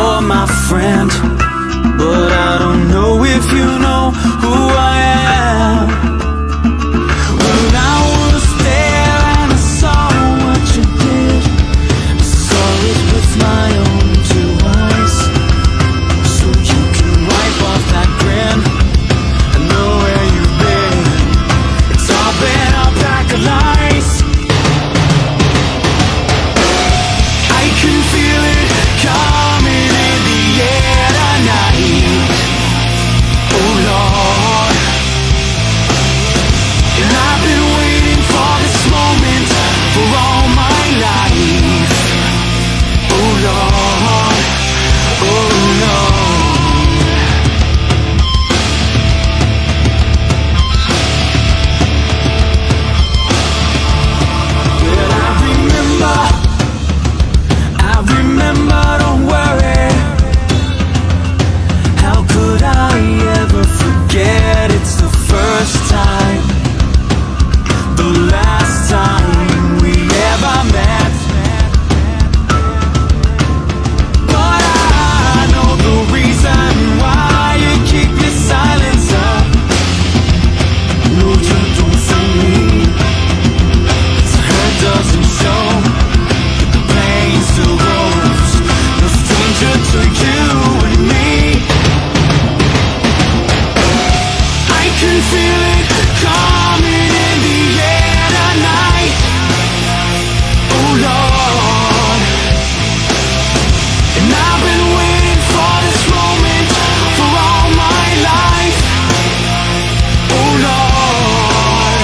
you're my friend, but I don't know if you know who I am. When I was there and I saw what you did, I saw it with my own two eyes. So you can wipe off that grin. I know where you've been. It's all been a pack of lies. I can feel it coming in the air tonight. Oh Lord. And I've been waiting for this moment for all my life. Oh Lord. Oh Lord. Well, I remember, don't worry. How could I ever forget? It's the first time, the last time we ever met. But I know the reason why you keep your silence up. No, you don't fool me. The hurt doesn't show, but the pain still grows. No stranger to you and me. I can feel it coming in the air tonight. Oh Lord. And I've been waiting for this moment for all my life. Oh Lord.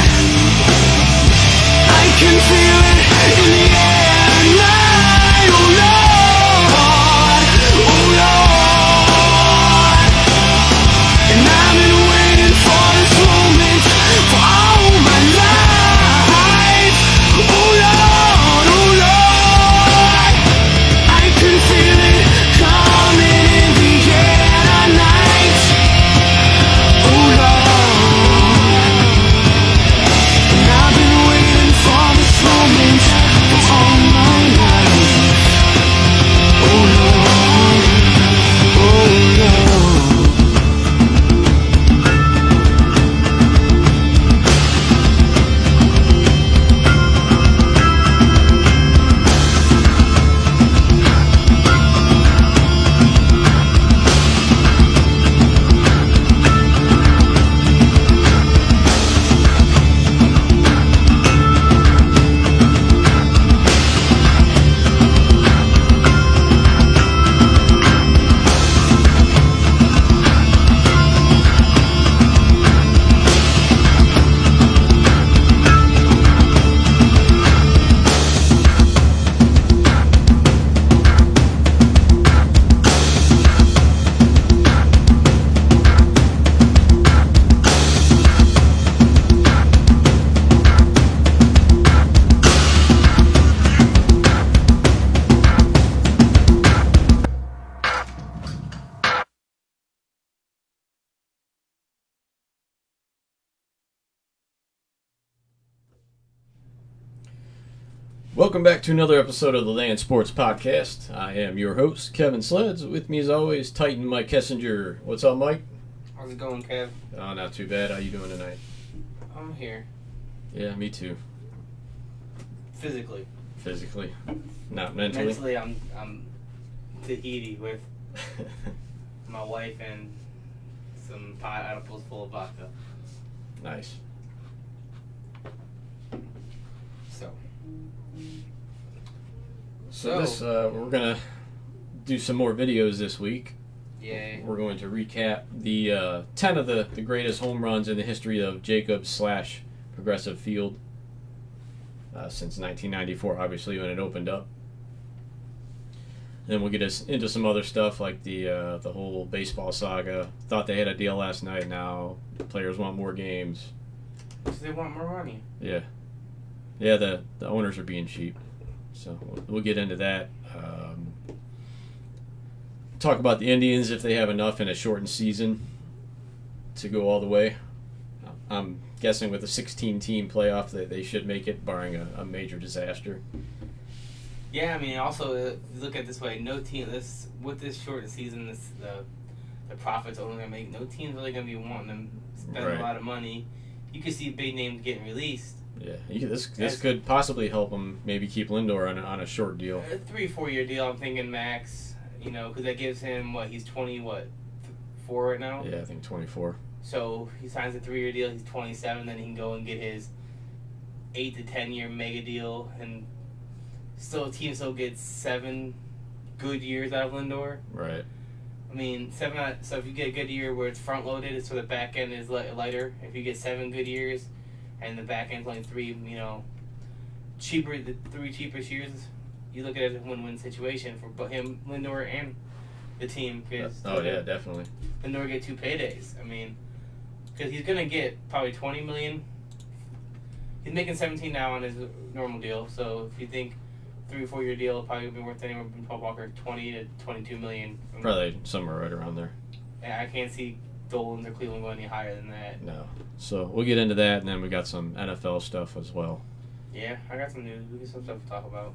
I can feel it in the air tonight. Oh Lord. Oh Lord. And I've been waiting for this moment for all my life. Oh Lord, oh Lord. I can feel it coming in the air tonight. Oh Lord. And I've been waiting for this moment for all my life. Oh Lord, oh Lord. Welcome back to another episode of the Land Sports Podcast. I am your host, Kevin Sleds. With me as always, Titan Mike Kessinger. What's up, Mike? How's it going, Kev? Oh, not too bad. How you doing tonight? I'm here. Yeah, me too. Physically. Physically. Not mentally. Mentally, I'm Tahiti with my wife and some pot edibles full of vodka. Nice. So this, we're going to do some more videos this week. Yay. We're going to recap the 10 of the greatest home runs in the history of Jacobs/Progressive Field since 1994, obviously, when it opened up. Then we'll get us into some other stuff like the whole baseball saga. Thought they had a deal last night. Now the players want more games. So they want more money. Yeah. Yeah, the owners are being cheap. So we'll get into that. Talk about the Indians if they have enough in a shortened season to go all the way. I'm guessing with a 16-team playoff that they should make it, barring a major disaster. Yeah, I mean, also look at it this way: no team with this short season, the profits only gonna make. No team's really gonna be wanting to spend Right. a lot of money. You could see big names getting released. Yeah, this could possibly help them maybe keep Lindor on a short deal. A 3-4 year deal. I'm thinking max. You know, because that gives him he's 4 right now. Yeah, I think 24. So he signs a 3-year deal. He's 27. Then he can go and get his 8 to 10 year mega deal, and team still gets 7 good years out of Lindor. Right. I mean, 7. So if you get a good year where it's front loaded, so the back end is lighter. If you get 7 good years, and the back end's only 3, cheaper, the 3 cheapest years, you look at it as a win-win situation for him, Lindor, and the team. Cause yeah, definitely. Lindor get 2 paydays. I mean, because he's gonna get probably $20 million. He's making 17 now on his normal deal. So if you think 3 or 4 year deal, probably would be worth anywhere from Paul Walker 20 to 22 million. Probably somewhere right around there. And I can't see Dolan or Cleveland going any higher than that. No. So we'll get into that, and then we got some NFL stuff as well. Yeah, I got some news. We got some stuff to talk about.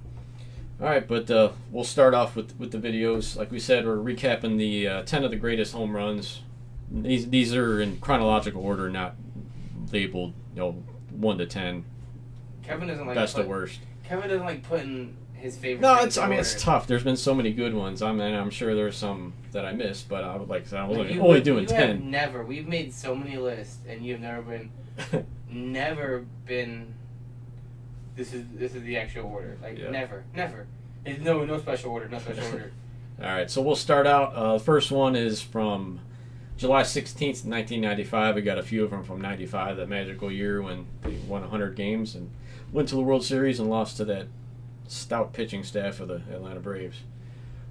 All right, but we'll start off with the videos. Like we said, we're recapping the 10 of the greatest home runs. These are in chronological order, not labeled 1 to 10. Kevin doesn't like best to worst. Kevin doesn't like putting his favorite. No, it's tough. There's been so many good ones. I'm sure there's some that I missed, but I would like to say I'm only doing 10. We've made so many lists, and you've never been. This is the actual order. Never. There's no special order. No special order. All right, so we'll start out. The first one is from July 16th, 1995. We got a few of them from 95, that magical year when they won 100 games and went to the World Series and lost to that stout pitching staff of the Atlanta Braves.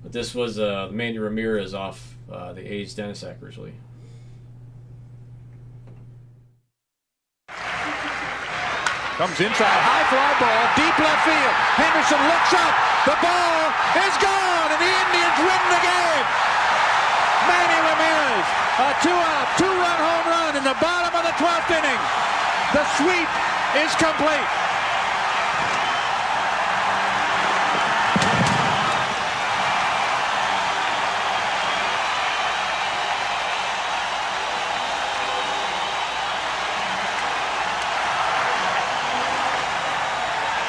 But this was Manny Ramirez off the A's Dennis Eckersley. Comes inside, high fly ball, deep left field. Henderson looks up, the ball is gone, and the Indians win the game. Manny Ramirez, a 2-out, 2-run home run in the bottom of the 12th inning. The sweep is complete.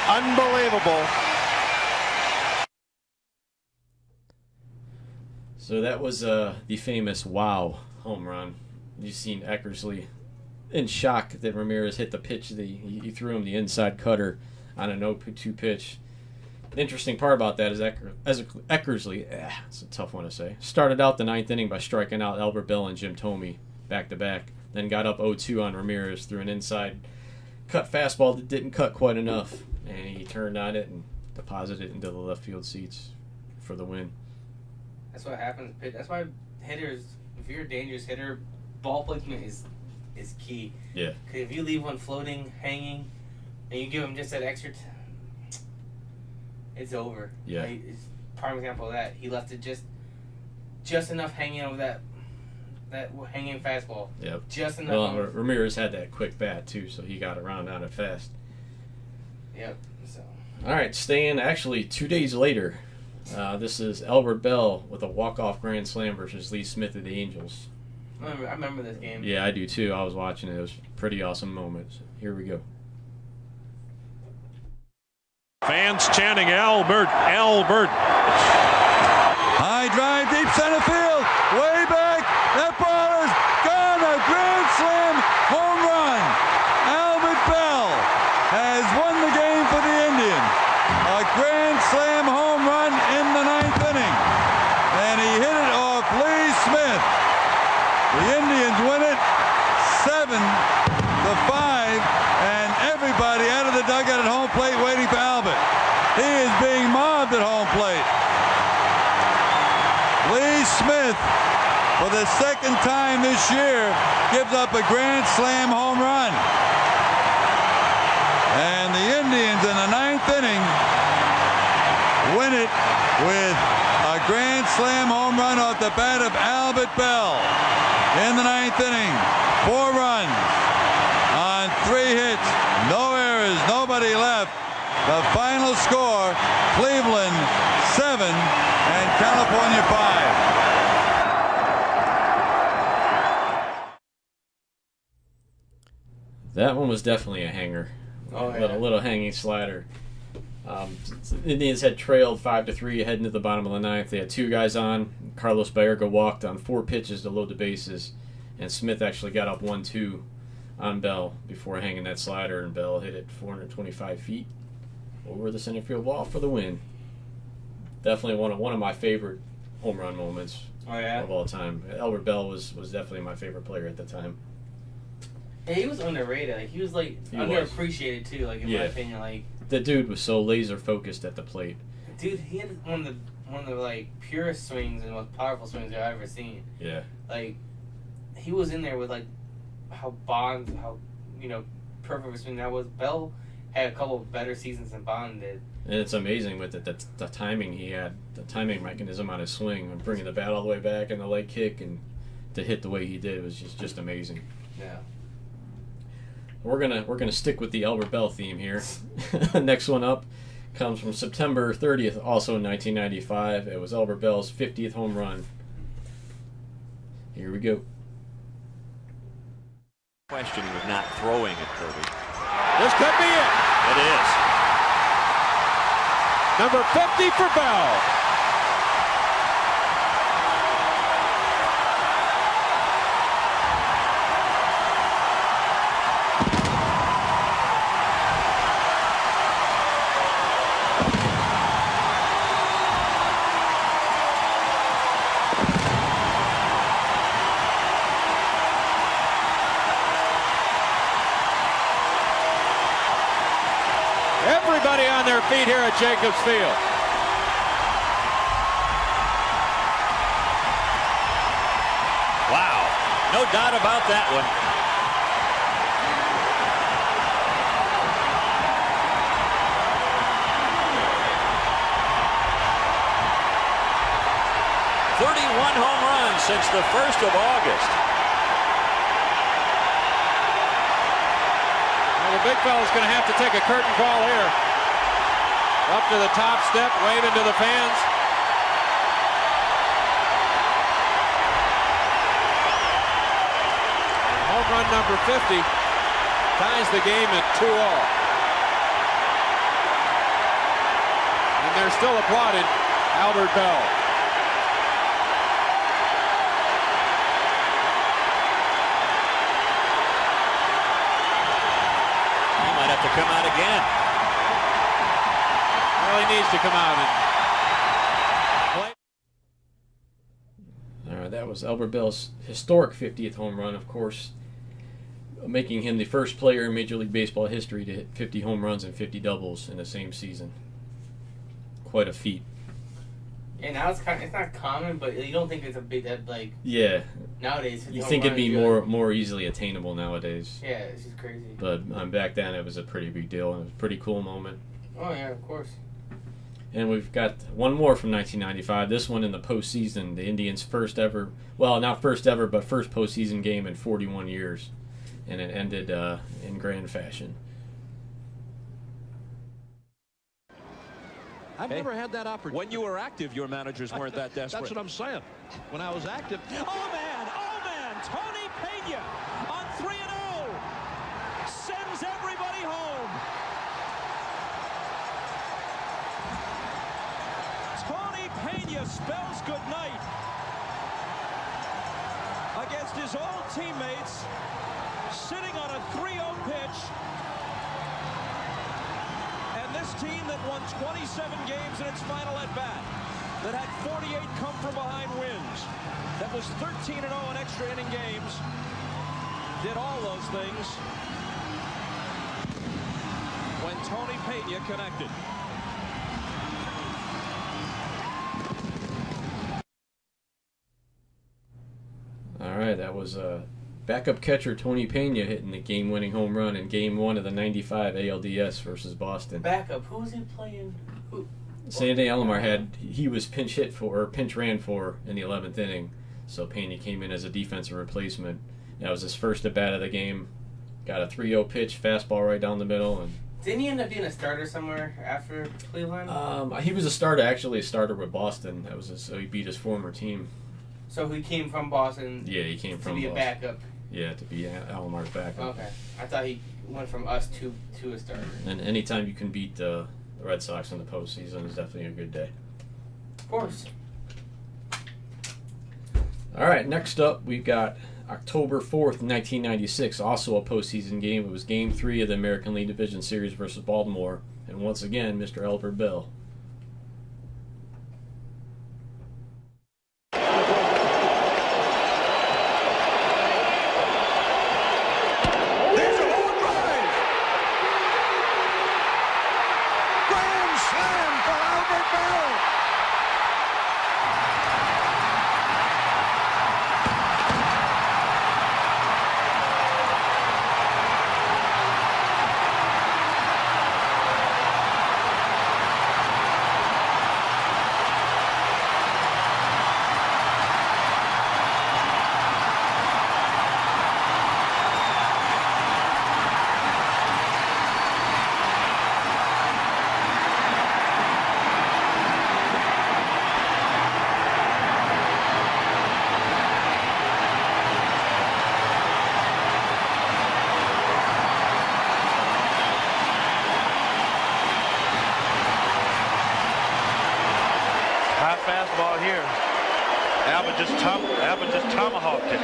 Unbelievable. So that was the famous wow home run. You've seen Eckersley in shock that Ramirez hit the pitch. He threw him the inside cutter on a 0-2 pitch. The interesting part about that is Eckersley, it's a tough one to say, started out the 9th inning by striking out Albert Bell and Jim Thome back-to-back, then got up 0-2 on Ramirez through an inside cut fastball that didn't cut quite enough, and he turned on it and deposited it into the left field seats for the win. That's what happens. That's why hitters, if you're a dangerous hitter, ball placement is key. Yeah. Because if you leave one floating, hanging, and you give him just that extra, it's over. Yeah. It's prime example of that. He left it just enough hanging over that hanging fastball. Yep. Just enough. Well, Ramirez had that quick bat too, so he got around on it fast. Yep. So. All right, staying actually 2 days later. This is Albert Bell with a walk-off grand slam versus Lee Smith of the Angels. I remember this game. Yeah, I do too. I was watching it. It was a pretty awesome moment. So here we go. Fans chanting Albert, Albert. High drive, deep center field, way back. That ball is gone. A grand slam home run. Albert Bell has won the game for the Indians. A grand slam home run in the 9th inning. And he hit it off Lee Smith. The Indians win it 7-5. And everybody out of the dugout at home plate waiting for Albert. He is being mobbed at home plate. Lee Smith, for the second time this year, gives up a grand slam home run. And the Indians in the 9th inning win it with a grand slam home run off the bat of Albert Bell. In the 9th inning, 4 runs on 3 hits, no errors, nobody left. The final score, Cleveland That one was definitely a hanger. Oh, yeah. A little hanging slider. Indians had trailed 5-3 heading to the bottom of the ninth. They had 2 guys on. Carlos Baerga walked on 4 pitches to load the bases, and Smith actually got up 1-2 on Bell before hanging that slider, and Bell hit it 425 feet over the center field wall for the win. Definitely one of my favorite home run moments of all time. Albert Bell was definitely my favorite player at the time. Yeah, he was underrated. Like he was underappreciated too. Like in my opinion, like the dude was so laser focused at the plate. Dude, he had one of the like purest swings and most powerful swings I've ever seen. Yeah. Like he was in there with like how perfect of a swing that was. Bell had a couple of better seasons than Bond did. And it's amazing with the timing he had, the timing mechanism on his swing, and bringing the bat all the way back and the leg kick, and to hit the way he did was just amazing. Yeah. We're gonna stick with the Albert Bell theme here. Next one up comes from September 30th, also in 1995. It was Albert Bell's 50th home run. Here we go. Questioning of not throwing at Kirby. This could be it. It is. Number 50 for Bell. Everybody on their feet here at Jacobs Field. Wow. No doubt about that one. "31 home runs since the 1st of August. The big fella's going to have to take a curtain call here. Up to the top step, waving to the fans. Home run number 50 ties the game at 2-all. And they're still applauding Albert Bell. To come out again. Well, he needs to come out and play. All right, that was Albert Bell's historic 50th home run, of course, making him the first player in Major League Baseball history to hit 50 home runs and 50 doubles in the same season. Quite a feet. And now it's not common, but you don't think it's a big like. Yeah. Nowadays, you think it'd be more easily attainable nowadays. Yeah, it's just crazy. But back then, it was a pretty big deal, and it was a pretty cool moment. Oh yeah, of course. And we've got one more from 1995. This one in the postseason, the Indians' first ever, well, not first ever, but first postseason game in 41 years, and it ended in grand fashion. I've never had that opportunity. When you were active, your managers weren't that desperate. That's what I'm saying. When I was active. Oh, man. Tony Pena on 3-0 sends everybody home. Tony Pena spells goodnight against his old teammates, sitting on a 3-0 pitch. And this team that won 27 games in its final at-bat, that had 48 come-from-behind wins, that was 13-0 in extra inning games, did all those things when Tony Pena connected. All right, that was backup catcher Tony Pena hitting the game-winning home run in Game 1 of the '95 ALDS versus Boston. Backup, who was he playing? Sandy Alomar he was pinch ran for in the 11th inning, so Pena came in as a defensive replacement. That was his first at bat of the game. Got a 3-0 pitch, fastball right down the middle, and didn't he end up being a starter somewhere after Cleveland? He was a starter with Boston. That was so he beat his former team. So he came from Boston. Yeah, he came from to be Boston. A backup. Yeah, to be Almar's backup. Okay. I thought he went from us to a starter. And anytime you can beat the Red Sox in the postseason is definitely a good day. Of course. All right, next up we've got October 4th, 1996, also a postseason game. It was Game 3 of the American League Division Series versus Baltimore. And once again, Mr. Albert Bell. There's a long drive. Grand slam for Albert Bell. High fastball here. Albert just tomahawked it.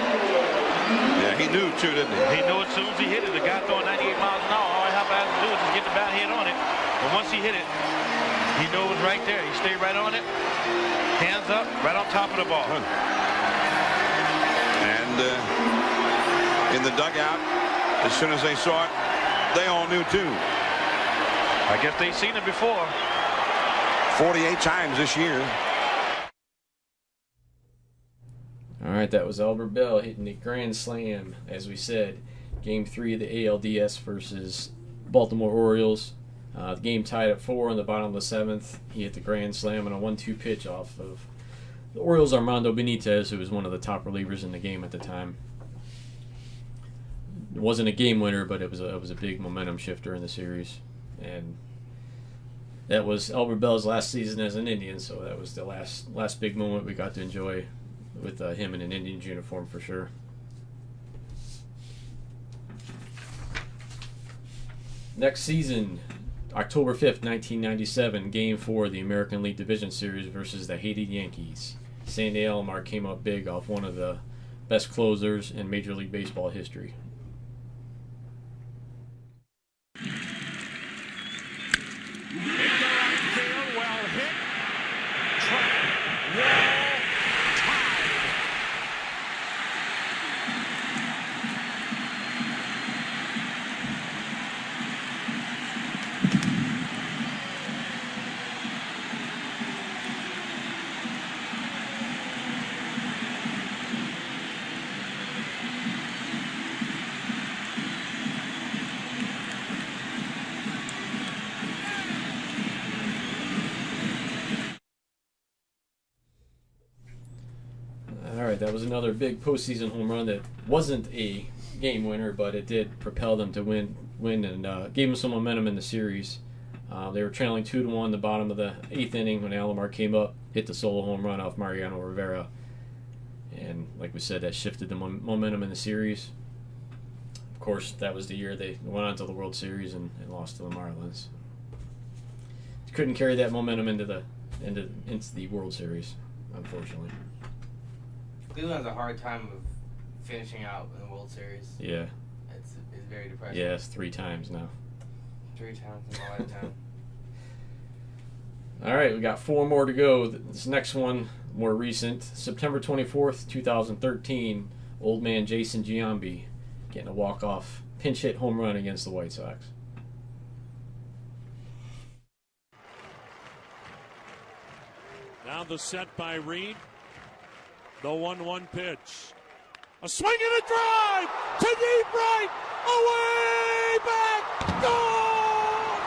Yeah, he knew too, didn't he? He knew as soon as he hit it, the guy throwing 98 miles an hour, all he had to do is just get the bat hit on it. But once he hit it, he knew it was right there. He stayed right on it, hands up, right on top of the ball. And in the dugout, as soon as they saw it, they all knew too. I guess they've seen it before. 48 times this year. All right, that was Albert Bell hitting the grand slam, as we said. Game 3 of the ALDS versus Baltimore Orioles. The game tied at 4 in the bottom of the 7th. He hit the grand slam on a 1-2 pitch off of the Orioles' Armando Benitez, who was one of the top relievers in the game at the time. It wasn't a game winner, but it was a big momentum shifter in the series. And that was Albert Bell's last season as an Indian, so that was the last big moment we got to enjoy with him in an Indians uniform for sure. Next season, October 5th, 1997, Game 4 of the American League Division Series versus the hated Yankees. Sandy Alomar came up big off one of the best closers in Major League Baseball history. Well hit. Track. Wall. That was another big postseason home run that wasn't a game winner, but it did propel them to win and gave them some momentum in the series. They were trailing 2-1 the bottom of the 8th inning when Alomar came up, hit the solo home run off Mariano Rivera. And like we said, that shifted the momentum in the series. Of course, that was the year they went on to the World Series and lost to the Marlins. Couldn't carry that momentum into the World Series, unfortunately. Cleveland has a hard time of finishing out in the World Series. Yeah. It's very depressing. Yeah, it's 3 times now. 3 times in my lifetime. All right, we got 4 more to go. This next one, more recent. September 24th, 2013, old man Jason Giambi getting a walk-off pinch hit home run against the White Sox. Now the set by Reed. The 1-1 pitch. A swing and a drive to deep right. Away back. Gone.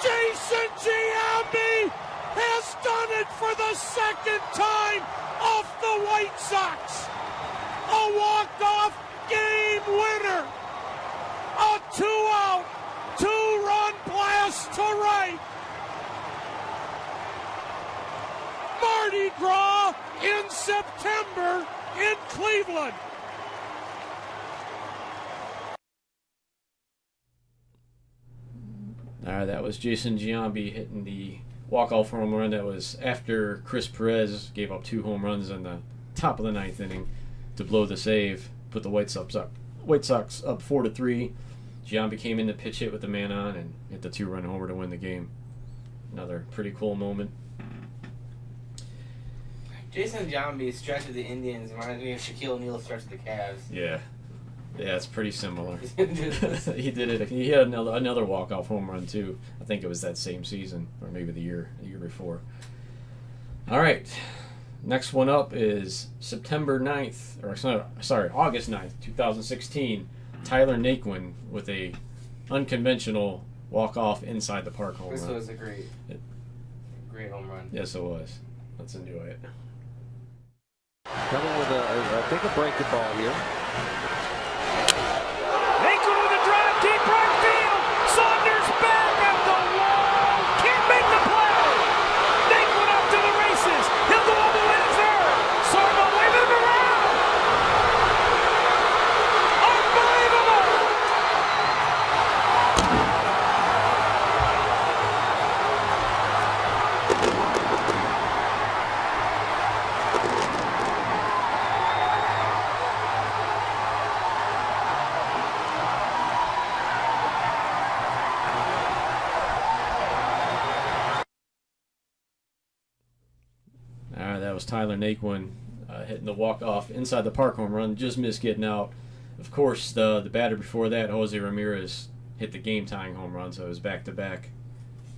Jason Giambi has done it for the second time off the White Sox. A walk-off game winner. A 2-out, 2-run blast to right. Mardi Gras in September in Cleveland. That was Jason Giambi hitting the walk-off home run. That was after Chris Perez gave up 2 home runs in the top of the 9th inning to blow the save, put the White Sox up 4-3. Giambi came in to pitch hit with the man on and hit the 2-run homer to win the game. Another pretty cool moment. Jason Giambi's stretch of the Indians reminds me of Shaquille O'Neal's stretch of the Cavs. Yeah, it's pretty similar. He did it. He had another walk-off home run too. I think it was that same season, or maybe the year before. All right, next one up is September 9th, August 9th, 2016. Tyler Naquin with a unconventional walk-off inside the park home run. This was a great home run. Yes, it was. Let's enjoy it. Coming with I think a breaking ball here. Naquin with a drive, deep right field. Saunders back at the wall. Can't make the play. Naquin up to the races. He'll go all the way to third. Sarma waving him around. Unbelievable. That was Tyler Naquin hitting the walk-off inside the park home run. Just missed getting out. Of course, the batter before that, Jose Ramirez, hit the game-tying home run, so it was back-to-back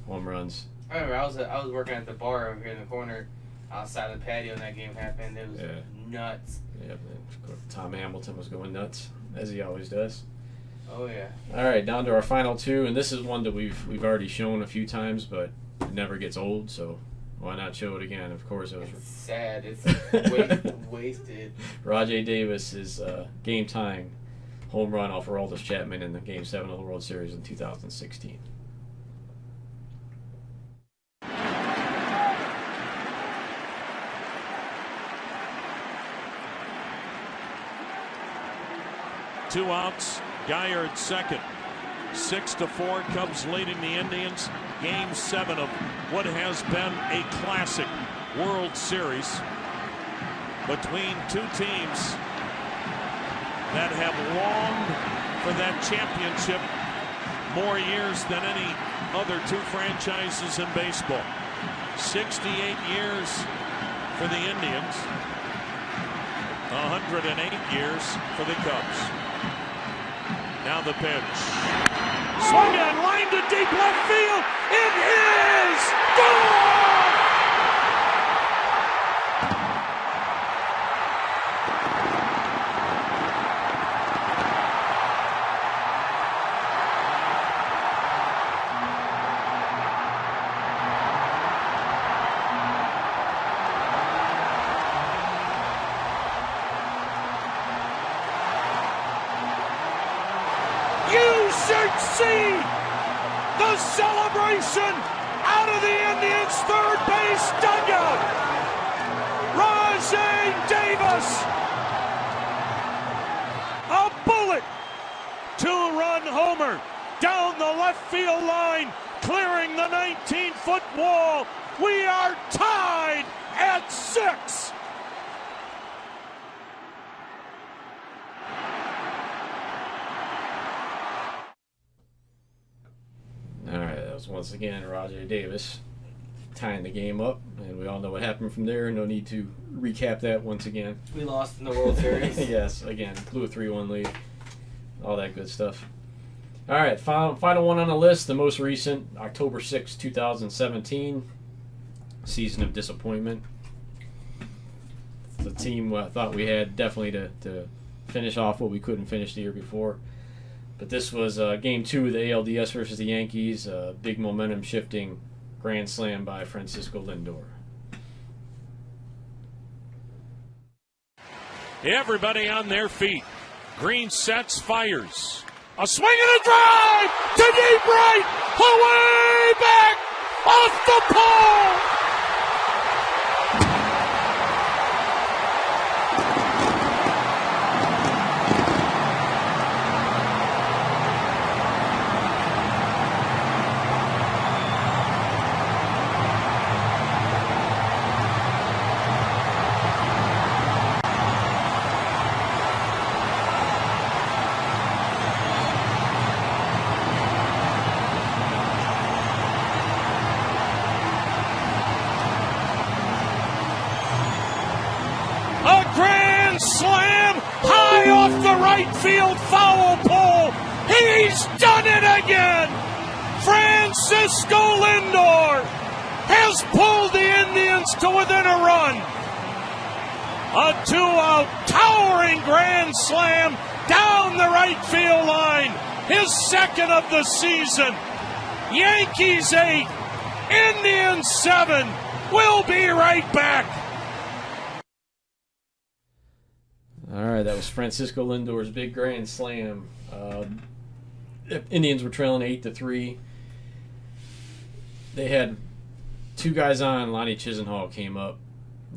home runs. I remember I was working at the bar over here in the corner outside the patio when that game happened. It was nuts. Yeah, Tom Hamilton was going nuts, as he always does. Oh, yeah. All right, down to our final 2, and this is one that we've already shown a few times, but it never gets old, so why not show it again? Of course, it was sad. It's wasted. Rajay Davis' game-tying home run off Aroldis Chapman in the Game 7 of the World Series in 2016. Two outs, Gaillard second. 6-4, Cubs leading the Indians. Game 7 of what has been a classic World Series between two teams that have longed for that championship more years than any other two franchises in baseball. 68 years for the Indians, 108 years for the Cubs. Now the pitch. Swung on, line to deep left field. It is gone! You should see the celebration out of the Indians' third base dugout. Rajay Davis, a bullet, 2-run homer down the left field line, clearing the 19-foot wall. We are tied at 6. Once again, Rajay Davis tying the game up, and we all know what happened from there. No need to recap that once again. We lost in the World Series. Yes, again, blew a 3-1 lead. All that good stuff. All right, final one on the list, the most recent, October 6, 2017, season of disappointment. The team thought we had definitely to finish off what we couldn't finish the year before. But this was Game 2 of the ALDS versus the Yankees, big momentum-shifting grand slam by Francisco Lindor. Everybody on their feet. Green sets, fires. A swing and a drive to deep right, away back, off the pole. Slam high off the right field foul pole. He's done it again. Francisco Lindor has pulled the Indians to within a run. A 2-out towering grand slam down the right field line. His second of the season. Yankees 8, Indians 7. We'll be right back. All right, that was Francisco Lindor's big grand slam. Indians were trailing 8-3. They had two guys on. Lonnie Chisenhall came up,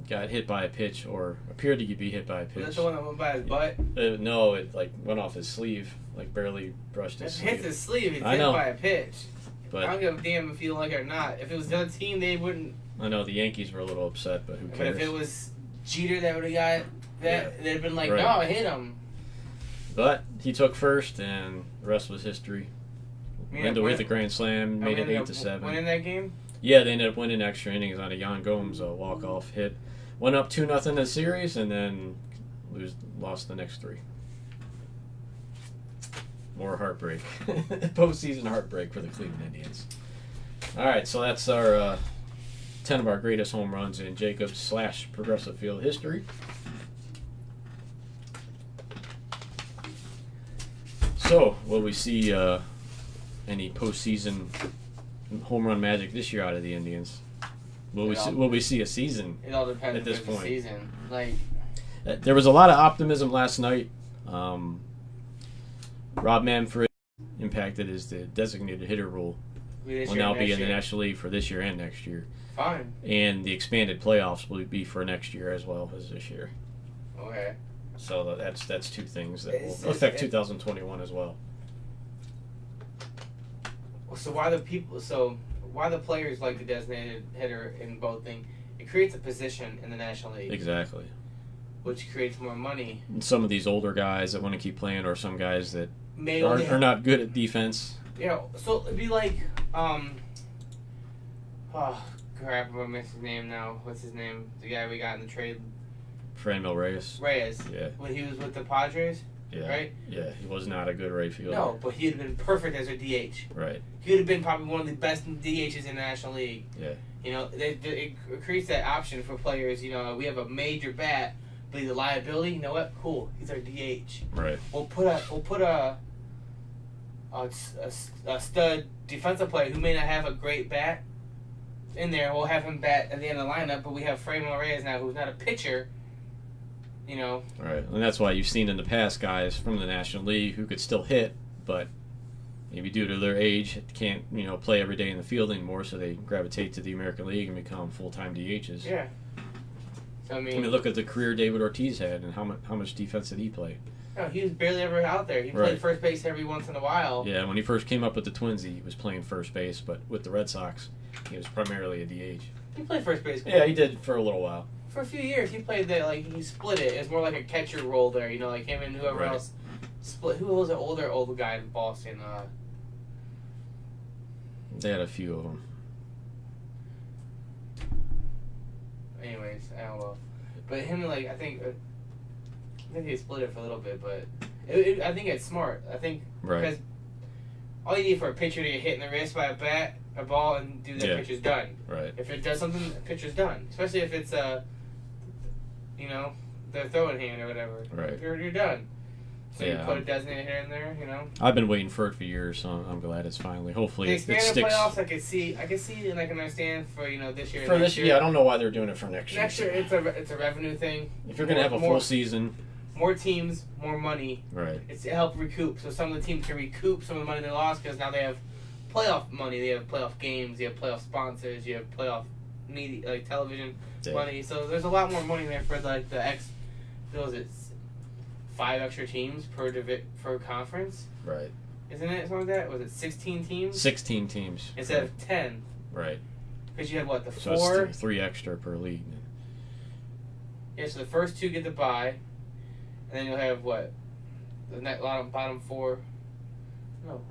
got hit by a pitch, or appeared to be hit by a pitch. Was that the one that went by his butt? No, it went off his sleeve, barely brushed his sleeve. It hits his sleeve. He's I hit know. by a pitch. But I don't give a damn if you like it or not. If it was the other team, they wouldn't. I know the Yankees were a little upset, but who cares? But if it was Jeter that would have got that, they'd have been like, right. no, hit him. But he took first, and the rest was history. Lindor hit the grand slam, made it 8-7. Winning that game? Yeah, they ended up winning extra innings on a Yan Gomes walk-off hit. Went up 2-0 in the series, and then lost the next 3. More heartbreak. Postseason heartbreak for the Cleveland Indians. All right, so that's our 10 of our greatest home runs in Jacobs / Progressive Field history. So, will we see any postseason home run magic this year out of the Indians? Will we see a season? It all depends at this point. Season. Like, there was a lot of optimism last night. Rob Manfred impacted as the designated hitter rule will now be in the National League for this year and next year. Fine. And the expanded playoffs will be for next year as well as this year. Okay. So that's two things that will affect 2021 as well. So why the players like the designated hitter in both things? It creates a position in the National League. Exactly. Which creates more money. And some of these older guys that want to keep playing, or some guys that are not good at defense. Yeah, so it'd be like, oh crap, I'm missing his name now. What's his name? The guy we got in the trade. Franmil Reyes. Yeah. When he was with the Padres. Yeah. Right? Yeah, he was not a good right fielder. No, but he'd have been perfect as a DH. Right. He would have been probably one of the best DHs in the National League. Yeah. You know, it creates that option for players. You know, we have a major bat, but he's a liability. You know what? Cool. He's our DH. Right. We'll put a stud defensive player who may not have a great bat in there. We'll have him bat at the end of the lineup, but we have Franmil Reyes now, who's not a pitcher. You know. Right, and that's why you've seen in the past guys from the National League who could still hit, but maybe due to their age can't play every day in the field anymore, so they gravitate to the American League and become full-time DHs. Yeah. So, I mean, look at the career David Ortiz had, and how much defense did he play? No, he was barely ever out there. He played first base every once in a while. Yeah, when he first came up with the Twins, he was playing first base, but with the Red Sox, he was primarily a DH. He played first base. Yeah, he did for a little while. For a few years, he played that, he split it. It was more like a catcher role there, like him and whoever else split. Who was the older guy in Boston? They had a few of them. Anyways, I don't know. But him, I think he split it for a little bit, but I think it's smart. I think because all you need for a pitcher to get hit in the wrist by a ball, and do that, pitcher's done. Right. If it does something, the pitcher's done. Especially if it's the throwing hand or whatever. Right. You're done. So you put a designated hitter in there, I've been waiting for it for years, so I'm glad it's finally. Hopefully, it sticks. The expanded playoffs, I can see, and I can understand for this year. For this year, I don't know why they're doing it for next year. Next year, it's a revenue thing. If you're gonna have a full season, more teams, more money. Right. It's to help recoup. So some of the teams can recoup some of the money they lost because now they have playoff money. They have playoff games. You have playoff sponsors. You have playoff media, like television money. So there's a lot more money there for like the what was it, 5 extra teams per conference? Right. Isn't it something like that? Was it 16 teams? 16 teams. Instead of 10. Right. Because you had what, the So 4? it's 3 extra per league. Yeah, so the first 2 get the bye. And then you'll have what? The bottom 4. No.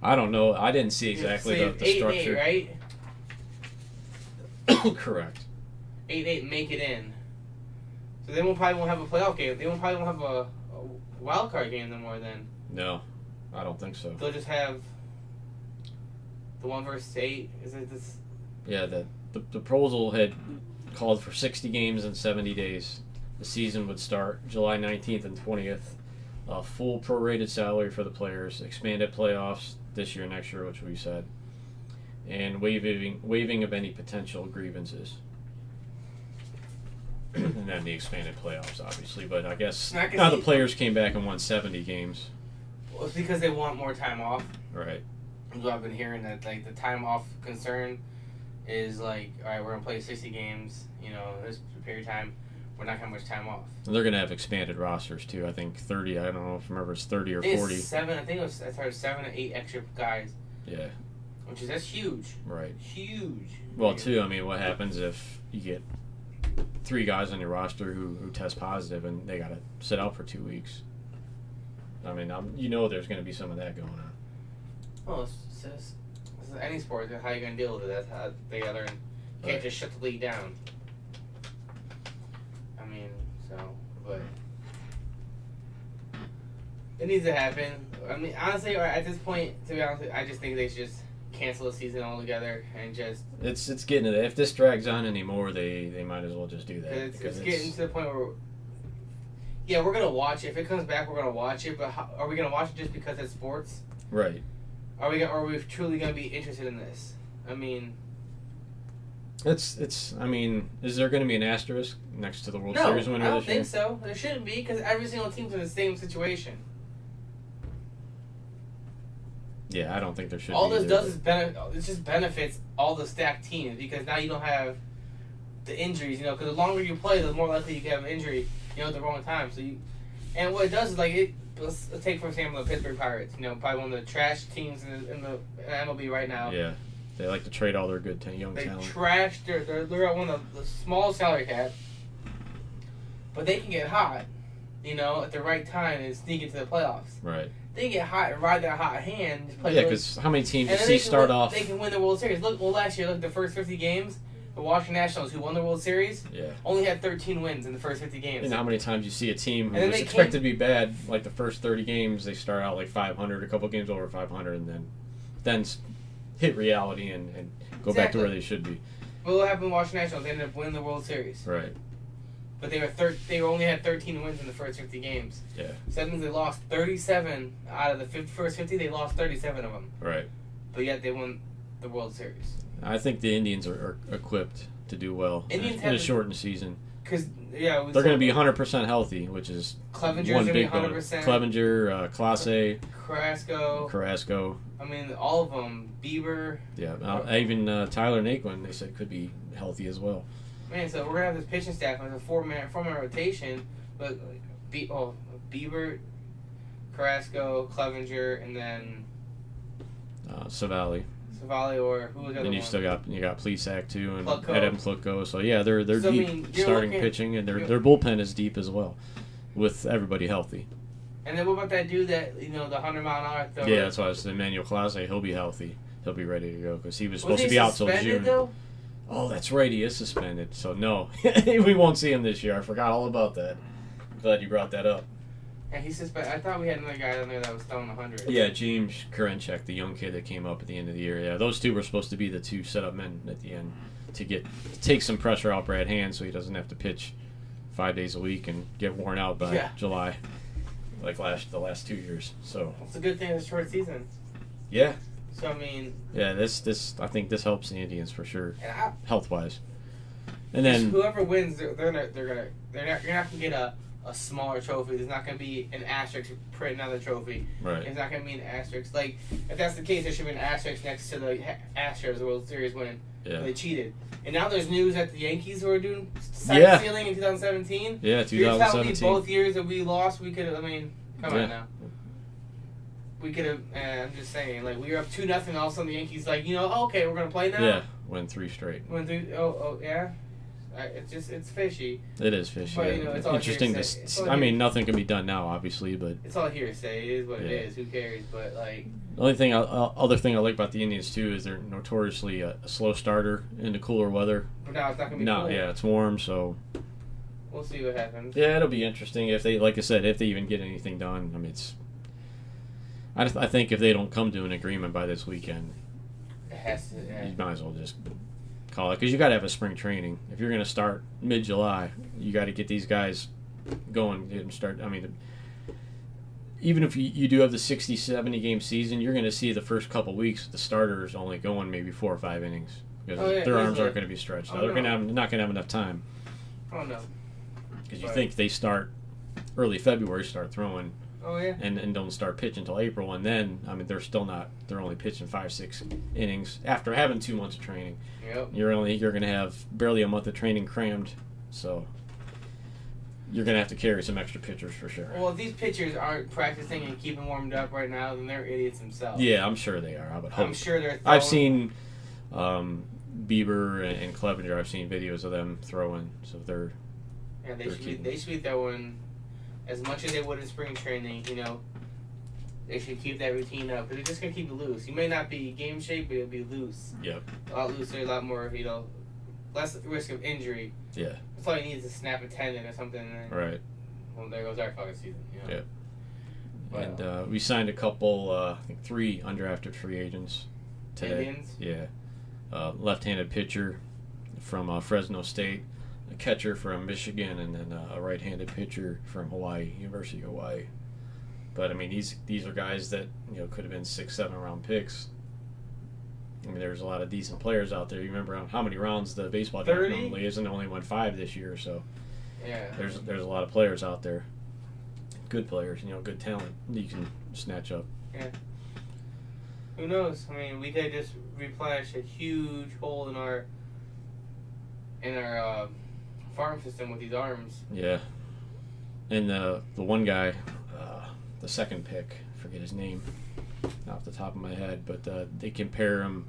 I don't know. I didn't see exactly so the 8 structure. 8, right? Correct. 8-8 make it in. So they probably won't have a playoff game. They probably won't have a wild card game no more then. No, I don't think so. They'll just have the 1 versus 8. Is it this? Yeah, the proposal had called for 60 games in 70 days. The season would start July 19th and 20th. Full prorated salary for the players, expanded playoffs this year, next year, which we said, and waiving of any potential grievances. And then the expanded playoffs, obviously. But I guess now the players came back and won 70 games. Well, it's because they want more time off. Right. So I've been hearing that like the time off concern is like, all right, we're gonna play 60 games. You know, this period of time, we're not gonna have much time off. And they're gonna have expanded rosters too. I think 30. I don't know if remember it's 30 or 40. It's 7. I think it was. I started 7 to 8 extra guys. Yeah. That's huge. Right. Huge. Well, too. I mean, what happens if you get 3 guys on your roster who test positive and they got to sit out for 2 weeks? I mean, there's going to be some of that going on. Well, it's just any sport. How you going to deal with it? That's how they other can't just shut the league down. I mean, but it needs to happen. I mean, honestly, at this point, to be honest, I just think they should just cancel the season altogether and just. It's getting to that. If this drags on anymore, they might as well just do that. It's getting to the point where. Yeah, we're gonna watch it. If it comes back, we're gonna watch it. But are we gonna watch it just because it's sports? Right. Are we truly gonna be interested in this? I mean. It's. I mean, is there going to be an asterisk next to the World Series winner this year? I don't think so. There shouldn't be because every single team's in the same situation. Yeah, I don't think there should. All be this does is it just benefits all the stacked teams because now you don't have the injuries. You know, because the longer you play, the more likely you can have an injury. You know, at the wrong time. And what it does is like let's take for example the Pittsburgh Pirates. You know, probably one of the trash teams in the MLB right now. Yeah. They like to trade all their good young talent. They trashed they're at one of the smallest salary cap, but they can get hot, you know, at the right time and sneak into the playoffs. Right. They get hot and ride that hot hand. Just play because how many teams you see start off? They can win the World Series. Last year, the first 50 games, the Washington Nationals, who won the World Series, only had 13 wins in the first 50 games. And how many times you see a team who was expected to be bad, like the first 30 games, they start out like 500, a couple games over 500, and then hit reality and go back to where they should be. Well, what happened with Washington Nationals? They ended up winning the World Series. Right. But they only had 13 wins in the first 50 games. Yeah. So that means they lost 37 out of the first 50. They lost 37 of them. Right. But yet they won the World Series. I think the Indians are equipped to do well in a shortened season. Because they're going to be 100% healthy, which is Clevenger's one going big to be 100%. Clevenger, Clase, Carrasco. I mean, all of them. Bieber. Yeah, even Tyler Naquin, they said, could be healthy as well. Man, so we're going to have this pitching staff with a four-man rotation, but Bieber, Carrasco, Clevenger, and then Savali, or who was the other one? And you still got Plesac too, and Plutko. Adam Plutko. So yeah, they're deep starting pitching, and their bullpen is deep as well, with everybody healthy. And then what about that dude that, you know, the 100-mile-an-hour thrower? Yeah, that's why I said Emmanuel Clase. He'll be healthy. He'll be ready to go because he was supposed to be out till June. Though? Oh, that's right. He is suspended. So no, we won't see him this year. I forgot all about that. I'm glad you brought that up. And he's suspended. I thought we had another guy on there that was throwing 100. Yeah, James Karinchak, the young kid that came up at the end of the year. Yeah, those two were supposed to be the 2 setup men at the end to take some pressure off Brad Hand so he doesn't have to pitch 5 days a week and get worn out by July, like the last 2 years. So it's a good thing it's a short season. Yeah. So I mean. Yeah, this I think this helps the Indians for sure, health wise. And then whoever wins, you're not gonna get a a smaller trophy. There's not going to be an asterisk printing on the trophy. Right. It's not going to be an asterisk. Like, if that's the case, there should be an asterisk next to the Astros World Series win. Yeah. They cheated. And now there's news that the Yankees were doing Yeah. sealing in 2017. Yeah, You're telling me 2017. both years that we lost, we could have, I mean, come Yeah. on now. We could have, I'm just saying, like, we were up 2-0, all of a sudden the Yankees, like, okay, we're going to play now? Yeah, win 3 straight. Went through, yeah? It's fishy. It is fishy. But, yeah. it's all Interesting hearsay. It's all I mean, hearsay. nothing can be done now, obviously, but It's all hearsay. It is what it Yeah. is. Who cares? But, like, the only thing, other thing I like about the Indians too is they're notoriously a slow starter in the cooler weather. but now it's not going to be No, cool. yeah, it's warm, so We'll see what happens. yeah, it'll be interesting if they, like I said, if they even get anything done. I mean, I think if they don't come to an agreement by this weekend, It has to, yeah. you might as well just call it, because you got to have a spring training. If you're going to start mid-July, you got to get these guys going and start. I mean, even if you do have the 60, 70 game season, you're going to see the first couple weeks the starters only going maybe 4 or 5 innings because Oh, yeah, their arms easily. aren't going to be stretched. Oh, They're no. not going to have enough time Oh, no. because you Right. think they start early February, start throwing, Oh, yeah. and don't start pitching until April, and then I mean they're still not. They're only pitching 5, 6 innings after having 2 months of training. Yep. You're going to have barely a month of training crammed, so you're going to have to carry some extra pitchers for sure. Well, if these pitchers aren't practicing and keeping warmed up right now, then they're idiots themselves. Yeah, I'm sure they are. I would hope. I'm sure they're throwing. I've seen Bieber and Clevenger. I've seen videos of them throwing, so they're Yeah, they they're should keeping- be throwing as much as they would in spring training. They should keep that routine up because they're just gonna keep it loose. You may not be game shape, but it'll be loose. Yep. A lot looser, a lot more. Less risk of injury. Yeah. That's all you need is to snap a tendon or something. And then, Right. Well, there goes our fucking season. Yeah. But, And we signed a couple, I think 3 undrafted free agents today. Indians? Yeah. Left-handed pitcher from Fresno State, a catcher from Michigan, and then a right-handed pitcher from Hawaii, University of Hawaii. But I mean, these are guys that could have been 6, 7 round picks. I mean, there's a lot of decent players out there. You remember how many rounds the baseball draft 30? normally is, and only went 5 this year. So Yeah. there's a lot of players out there, good players, good talent that you can snatch up. Yeah. Who knows? I mean, we could just replenish a huge hole in our farm system with these arms. Yeah. And the one guy, the second pick, I forget his name, not off the top of my head, but they compare him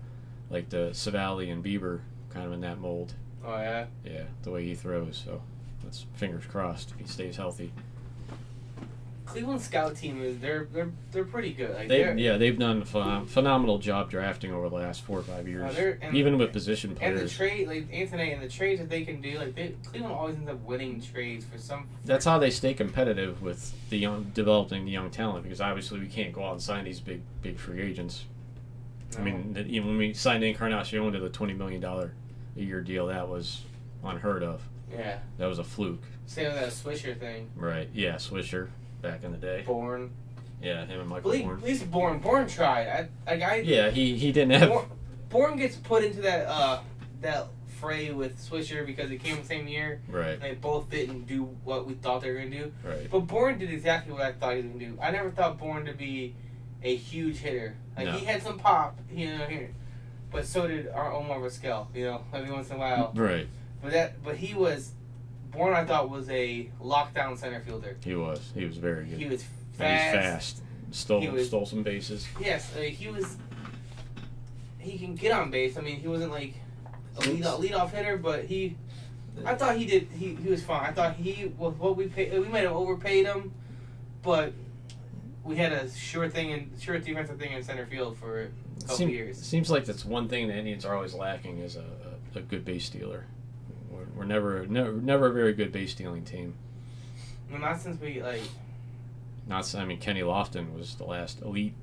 like the Savali and Bieber, kind of in that mold. Oh yeah. Yeah, the way he throws. So that's fingers crossed if he stays healthy. Cleveland scout team they're pretty good. Like They've done a phenomenal job drafting over the last 4 or 5 years, even with position and the players. trade, like Anthony, and the trades that they can do, like Cleveland always ends up winning trades for some. That's how they stay competitive with developing the young talent, because obviously we can't go out and sign these big free agents. No. I mean, even when we signed Encarnacion to the $20 million a year deal, that was unheard of. Yeah. That was a fluke. Same with that Swisher thing. Right. Yeah, Swisher back in the day. Bourne. Yeah, him and Michael At Bourne. least Bourne tried. Yeah, he didn't have. Bourne gets put into that fray with Swisher because they came the same year. Right. They both didn't do what we thought they were going to do. Right. But Bourne did exactly what I thought he was going to do. I never thought Bourne to be a huge hitter. Like, No. he had some pop, here. But so did our Omar Vizquel, every once in a while. Right. But he was... Bourne, I thought, was a lockdown center fielder. He was very good. He was And fast. he's fast. Stole some bases. Yes, he can get on base. I mean, he wasn't like a leadoff hitter, but I thought he was fine. I thought with what we paid, we might have overpaid him, but we had a sure defensive thing in center field for a couple years. Seems like that's one thing the Indians are always lacking is a good base stealer. We're never a very good base stealing team. Well, not since we Kenny Lofton was the last elite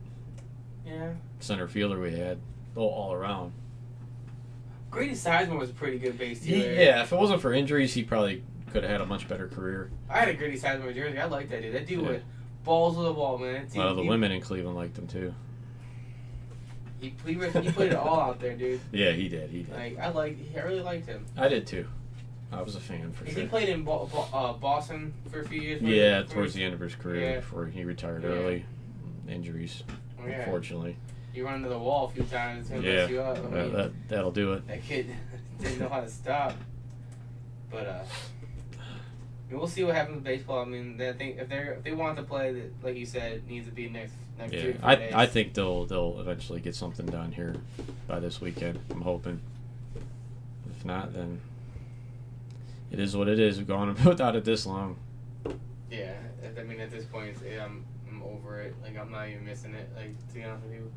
yeah. center fielder we had all around. Grady Sizemore was a pretty good base stealer. Yeah, if it wasn't for injuries, he probably could have had a much better career. I had a Grady Sizemore jersey. I liked that dude. That dude Yeah. with balls to the wall, man. A lot of the women in Cleveland liked him too. He put it all out there, dude. Yeah, he did. Like I really liked him. I did too. I was a fan for He sure. played in Boston for a few years. Yeah, towards the end of his career Yeah. before he retired Yeah. early. Injuries, Oh, yeah. unfortunately. You run into the wall a few times, it's going to Yeah, mess you up. I mean, that'll do it. that kid didn't know how to stop. But I mean, we'll see what happens with baseball. I mean, I think if they want to play, that like you said, it needs to be next Yeah, 3 or 4 days. I think they'll eventually get something done here by this weekend. I'm hoping. If not, then it is what it is. We've gone without it this long. Yeah, I mean, at this point, I'm over it. Like, I'm not even missing it. Like, to be honest with you.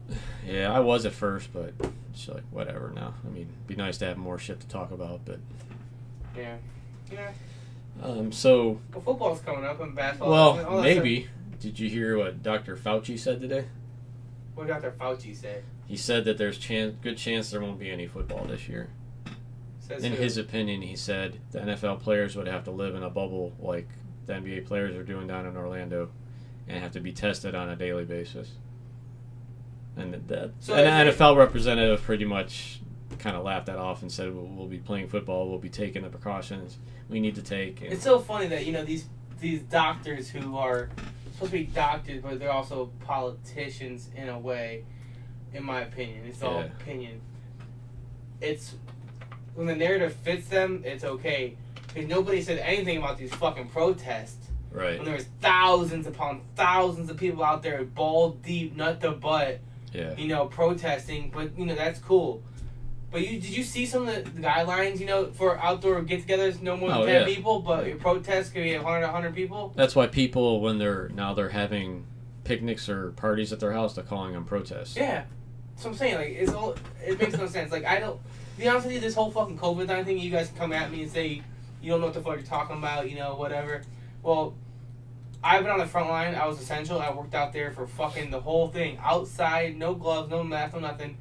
Yeah, I was at first, but it's like whatever now. I mean, it'd be nice to have more shit to talk about, but Yeah. Yeah. so Well, football's coming up and basketball. all well that maybe. Did you hear what Dr. Fauci said today? stuff. What Dr. Fauci said. He said that there's good chance there won't be any football this year. Says In who? his opinion, he said the NFL players would have to live in a bubble like the NBA players are doing down in Orlando and have to be tested on a daily basis. And So an is it- NFL representative pretty much kind of laughed that off and said, we'll be playing football, we'll be taking the precautions we need to take. And It's so funny that these doctors who are supposed to be doctors, but they're also politicians in a way. In my opinion, it's all Yeah. opinion. It's when the narrative fits them, it's okay. Because nobody said anything about these fucking protests. right. When there was thousands upon thousands of people out there, ball deep, nut to butt, Yeah. protesting. But that's cool. But did you see some of the guidelines, for outdoor get-togethers, no more than 10 yeah. people, but your protests could be 100 people? That's why people, when they're having picnics or parties at their house, they're calling them protests. Yeah. That's what I'm saying. Like, it makes no sense. Like, I don't, to be honest with you, this whole fucking COVID-19 thing, you guys can come at me and say you don't know what the fuck you're talking about, whatever. Well, I've been on the front line. I was essential. I worked out there for fucking the whole thing. Outside, no gloves, no mask, no nothing.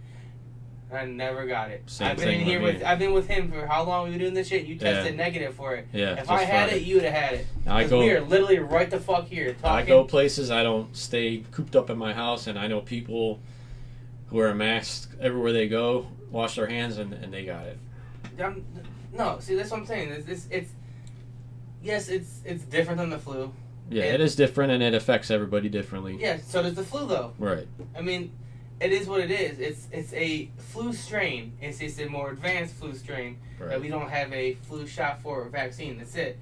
I never got it. Same I've been thing in here with me. I've been with him for how long? We've been doing this shit. You tested Yeah. negative for it. Yeah, If just I had Friday. it, you would have had it. I 'Cause go- we are literally right the fuck here talking. I go places, I don't stay cooped up in my house, and I know people who wear a mask everywhere they go, wash their hands, and they got it. No, see, that's what I'm saying. It's different than the flu. Yeah, it is different, and it affects everybody differently. Yeah, so does the flu, though. Right. I mean, it is what it is. It's a flu strain. It's a more advanced flu strain Right. that we don't have a flu shot for or vaccine. That's it.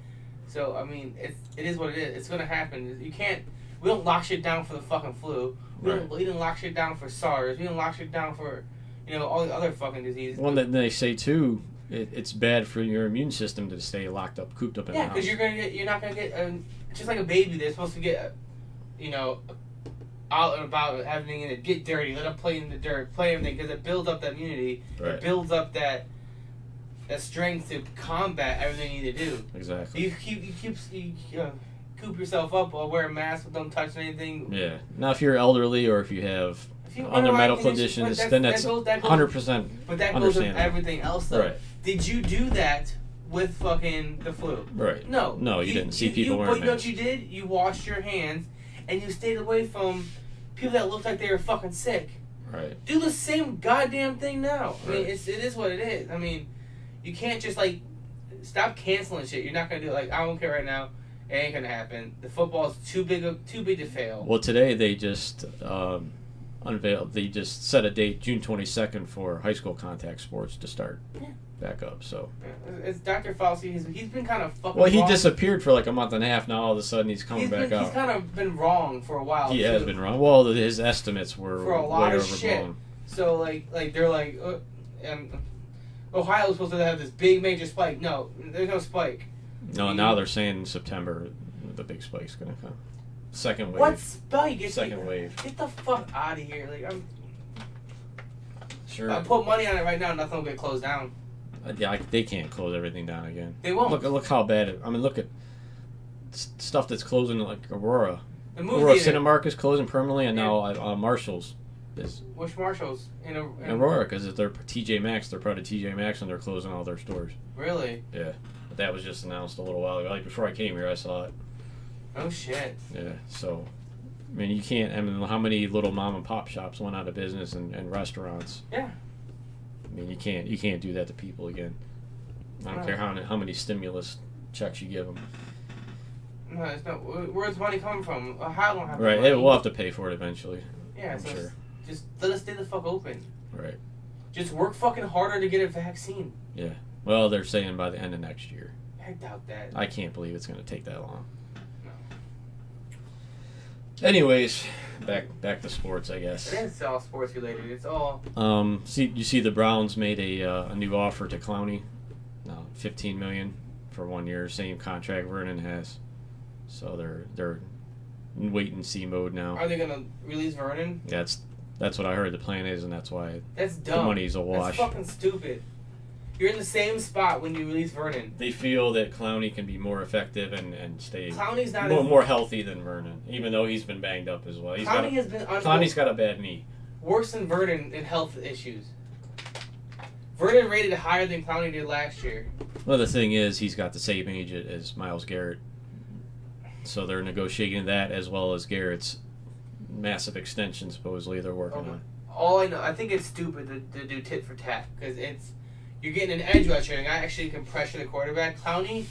So, I mean, it is what it is. It's going to happen. We don't lock shit down for the fucking flu. We didn't lock shit down for SARS. We didn't lock shit down for, all the other fucking diseases. One that they say, too, it's bad for your immune system to stay locked up, cooped up in the Yeah, house. because you're not gonna get just like a baby. They're supposed to get out and about, everything in it, get dirty, let them play in the dirt, play everything, because it builds up that immunity. Right. It builds up that strength to combat everything you need to do. Exactly. You coop yourself up while wear a mask, don't touch anything. Yeah. Now, if you're elderly or if you have If you other underlying medical conditions, conditions, but then that's that goes- 100% But that goes with understandable. everything else, though. Right. Did you do that with fucking the flu? Right. No. No, you didn't see people But wearing you know what masks. you did? You washed your hands, and you stayed away from people that looked like they were fucking sick. Right. Do the same goddamn thing now. I mean, Right. it is what it is. I mean, you can't just, stop canceling shit. You're not going to do it. I don't care right now. It ain't going to happen. The football's too big to fail. Well, today they just unveiled. They just set a date, June 22nd, for high school contact sports to start back up. So. It's Dr. Fauci. He's been kind of fucking Well, he wrong. disappeared for like a month and a half. Now all of a sudden he's coming back He's out. kind of been wrong for a while. He too. has been wrong. Well, his estimates were For a lot way of overblown. shit. So they're Ohio's supposed to have this big major spike. No, there's no spike. No, now they're saying in September the big spike's gonna come. Second wave. What spike? Second wave. Get the fuck out of here! Sure. I put money on it right now. Nothing will get closed down. They can't close everything down again. They won't. Look how bad it. I mean, look at stuff that's closing like Aurora. The movie Aurora theater. Cinemark is closing permanently, and Yeah. now Marshalls is Which Marshalls in Aurora because they're TJ Maxx. They're part of TJ Maxx, and they're closing all their stores. Really? Yeah, but that was just announced a little while ago. Like before I came here, I saw it. Oh shit. Yeah, so I mean, you can't. I mean, how many little mom and pop shops went out of business and restaurants? Yeah. I mean, you can't do that to people again. I don't care how many stimulus checks you give them. No, it's not. Where's the money coming from? How don't have the Right, money? we'll have to pay for it eventually. Yeah, I'm so sure. just let us stay the fuck open. Right. Just work fucking harder to get a vaccine. Yeah. Well, they're saying by the end of next year. I doubt that. I can't believe it's going to take that long. No. Anyways, back to sports, I guess. It is all sports related. It's all. You see the Browns made a new offer to Clowney, $15 million for 1 year, same contract Vernon has. So they're in wait and see mode now. Are they gonna release Vernon? That's what I heard the plan is, and that's why That's dumb. the money's a wash. That's fucking stupid. You're in the same spot when you release Vernon. They feel that Clowney can be more effective and stay Clowney's not more healthy than Vernon, even though he's been banged up as well. Clowney's got a bad knee. Worse than Vernon in health issues. Vernon rated higher than Clowney did last year. Well, the thing is, he's got the same age as Myles Garrett. So they're negotiating that as well as Garrett's massive extension, supposedly, they're working on. All I know, I think it's stupid to do tit for tat. Because you're getting an edge rusher, and a guy actually can pressure the quarterback. Clowney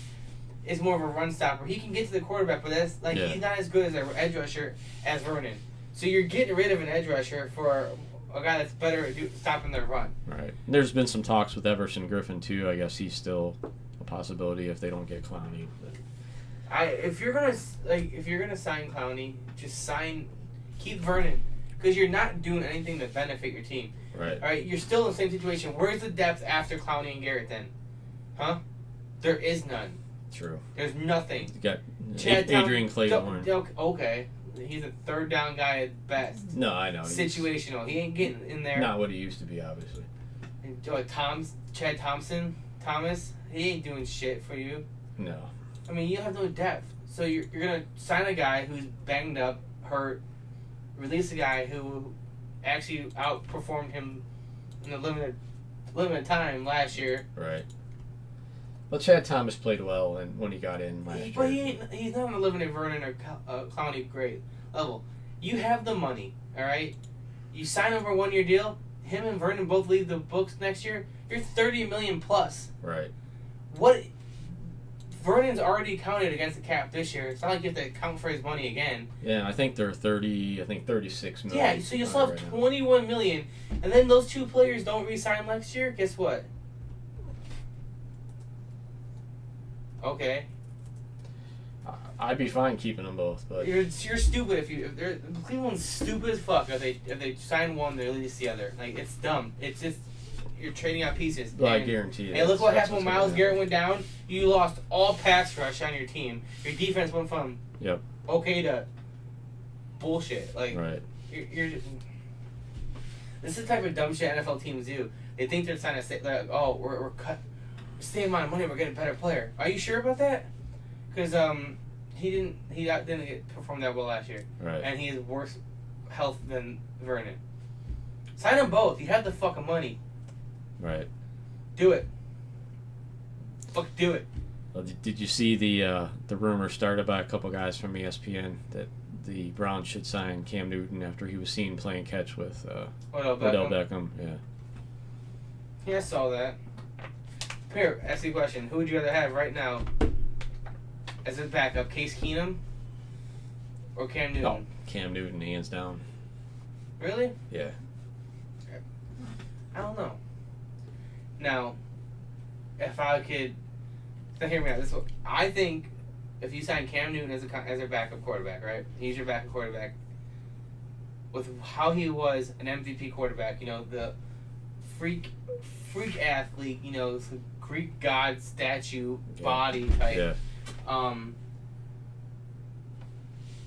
is more of a run stopper. He can get to the quarterback, but he's not as good as an edge rusher as Vernon. So you're getting rid of an edge rusher for a guy that's better at stopping their run. Right. There's been some talks with Everson Griffin too. I guess he's still a possibility if they don't get Clowney. But If you're gonna sign Clowney, just keep Vernon, because you're not doing anything to benefit your team. Right. All right. You're still in the same situation. Where's the depth after Clowney and Garrett then? Huh? There is none. True. There's nothing. You got Adrian Claiborne. Okay. He's a third down guy at best. No, I know. Situational. He ain't getting in there. Not what he used to be, obviously. And, Chad Thomas, he ain't doing shit for you. No. I mean, you have no depth. So you're going to sign a guy who's banged up, hurt, release a guy who actually outperformed him in the limited time last year. Right. Well, Chad Thomas played well when he got in last year. But he's not on the limited Vernon or Clowney grade level. You have the money, all right? You sign over a 1 year deal. Him and Vernon both leave the books next year. You're $30 million plus. Right. What? Vernon's already counted against the cap this year. It's not like you have to account for his money again. Yeah, I think they're 36 million. Yeah, so you still have $21 million, and then those two players don't re-sign next year. Guess what? Okay. I'd be fine keeping them both, but You're stupid if Cleveland's stupid as fuck if they sign one, they release the other. Like, it's dumb. It's just you're trading out pieces. Well, I guarantee you. And look what happened when Myles Garrett went down. You lost all pass rush on your team. Your defense went from okay to bullshit. Like, right. You're just, this is the type of dumb shit NFL teams do. They think they're trying to say, like, oh, we're saving amount of money, we're getting a better player. Are you sure about that? Because he didn't perform that well last year. Right. And he has worse health than Vernon. Sign them both. You have the fucking money. Right. Do it. Fuck, do it. Well, did you see the rumor started by a couple guys from ESPN that the Browns should sign Cam Newton after he was seen playing catch with Odell Beckham? Yeah. Yeah, I saw that. Here, ask you a question. Who would you rather have right now as his backup, Case Keenum or Cam Newton? Oh, Cam Newton, hands down. Really? Yeah. I don't know. Now, if I could... Now hear me out. I think if you sign Cam Newton as your backup quarterback, right? He's your backup quarterback. With how he was an MVP quarterback, the freak athlete, the Greek god statue body type. Yeah.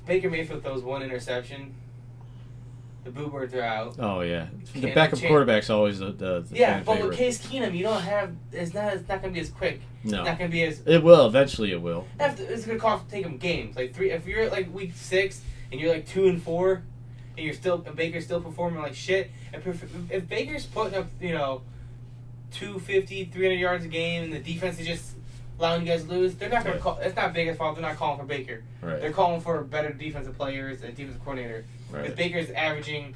Baker Mayfield throws one interception. The Boo Birds are out. Oh yeah, the backup quarterback's always the yeah, but favorite. with Case Keenum, you don't have. It's not going to be as quick. No, it's not going to be as. It will eventually. It will. It's going to take them games. Like if you're at like week 6 and you're like 2-4, and Baker's still performing like shit. If Baker's putting up 250, 300 yards a game, and the defense is just allowing you guys to lose, they're not going to call. It's not Baker's fault. They're not calling for Baker. Right. They're calling for better defensive players and defensive coordinator. Right. If Baker's averaging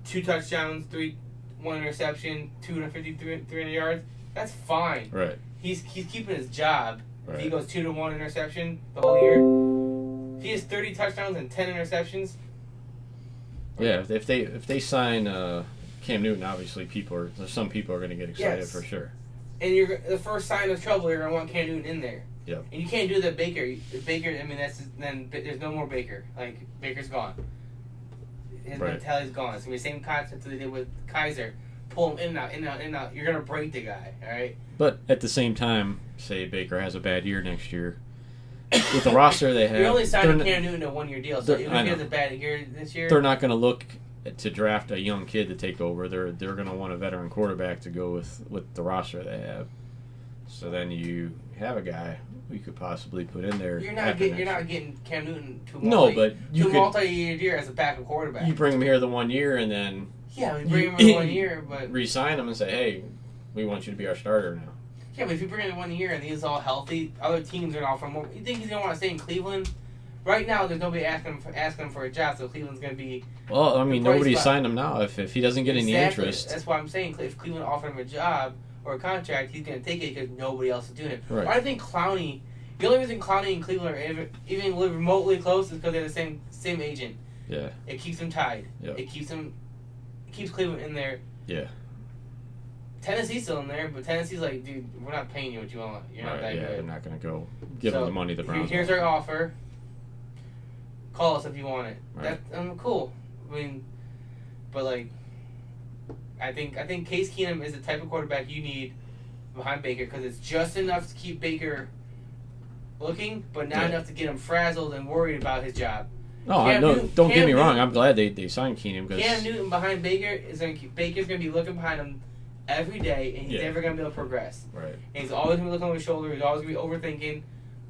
2 touchdowns, 1 interception, 250, 300 yards, That's fine. Right. He's keeping his job. Right. If he goes 2-1 interception the whole year, if he has 30 touchdowns and 10 interceptions. Yeah, if they sign Cam Newton, obviously some people are going to get excited Yes. for sure. And the first sign of trouble, you're gonna want Cam Newton in there. Yep. And you can't do that Baker. I mean, then there's no more Baker. Like, Baker's gone. His Right. mentality's gone. It's gonna be the same concept that they did with Kaiser. Pull him in and out, in and out, in and out. You're gonna break the guy. All right. But at the same time, say Baker has a bad year next year, with the roster they have, You're only signing they're Cam Newton to a 1-year deal. So even if he has a bad year this year, they're not going to look to draft a young kid to take over. They're going to want a veteran quarterback to go with the roster they have. So then you have a guy we could possibly put in there. You're not getting Cam Newton to a multi-year deal as a backup quarterback. You bring him here the 1 year and then bring him in 1 year, but re-sign him and say, hey, we want you to be our starter now. Yeah, but if you bring him in 1 year and he's all healthy, other teams are offering more. You think he's gonna want to stay in Cleveland? Right now, there's nobody asking him for a job, so Cleveland's gonna be. Well, I mean, nobody signed him now. If he doesn't get any interest, that's why I'm saying if Cleveland offered him a job or a contract, he's gonna take it because nobody else is doing it. Right. I think Clowney. The only reason Clowney and Cleveland are even live remotely close is because they're the same agent. Yeah. It keeps them tied. Yep. It keeps Cleveland in there. Yeah. Tennessee's still in there, but Tennessee's like, dude, we're not paying you what you want. You're not that good. They're not going to go give them the money the Browns Here's want. our offer. Call us if you want it. Right. Cool. I mean, but like, I think Case Keenum is the type of quarterback you need behind Baker because it's just enough to keep Baker looking, but not enough to get him frazzled and worried about his job. Don't get me wrong. I'm glad they signed Keenum because Cam Newton behind Baker Baker's gonna be looking behind him every day, and he's never gonna be able to progress. Right. And he's always gonna be looking over his shoulder. He's always gonna be overthinking.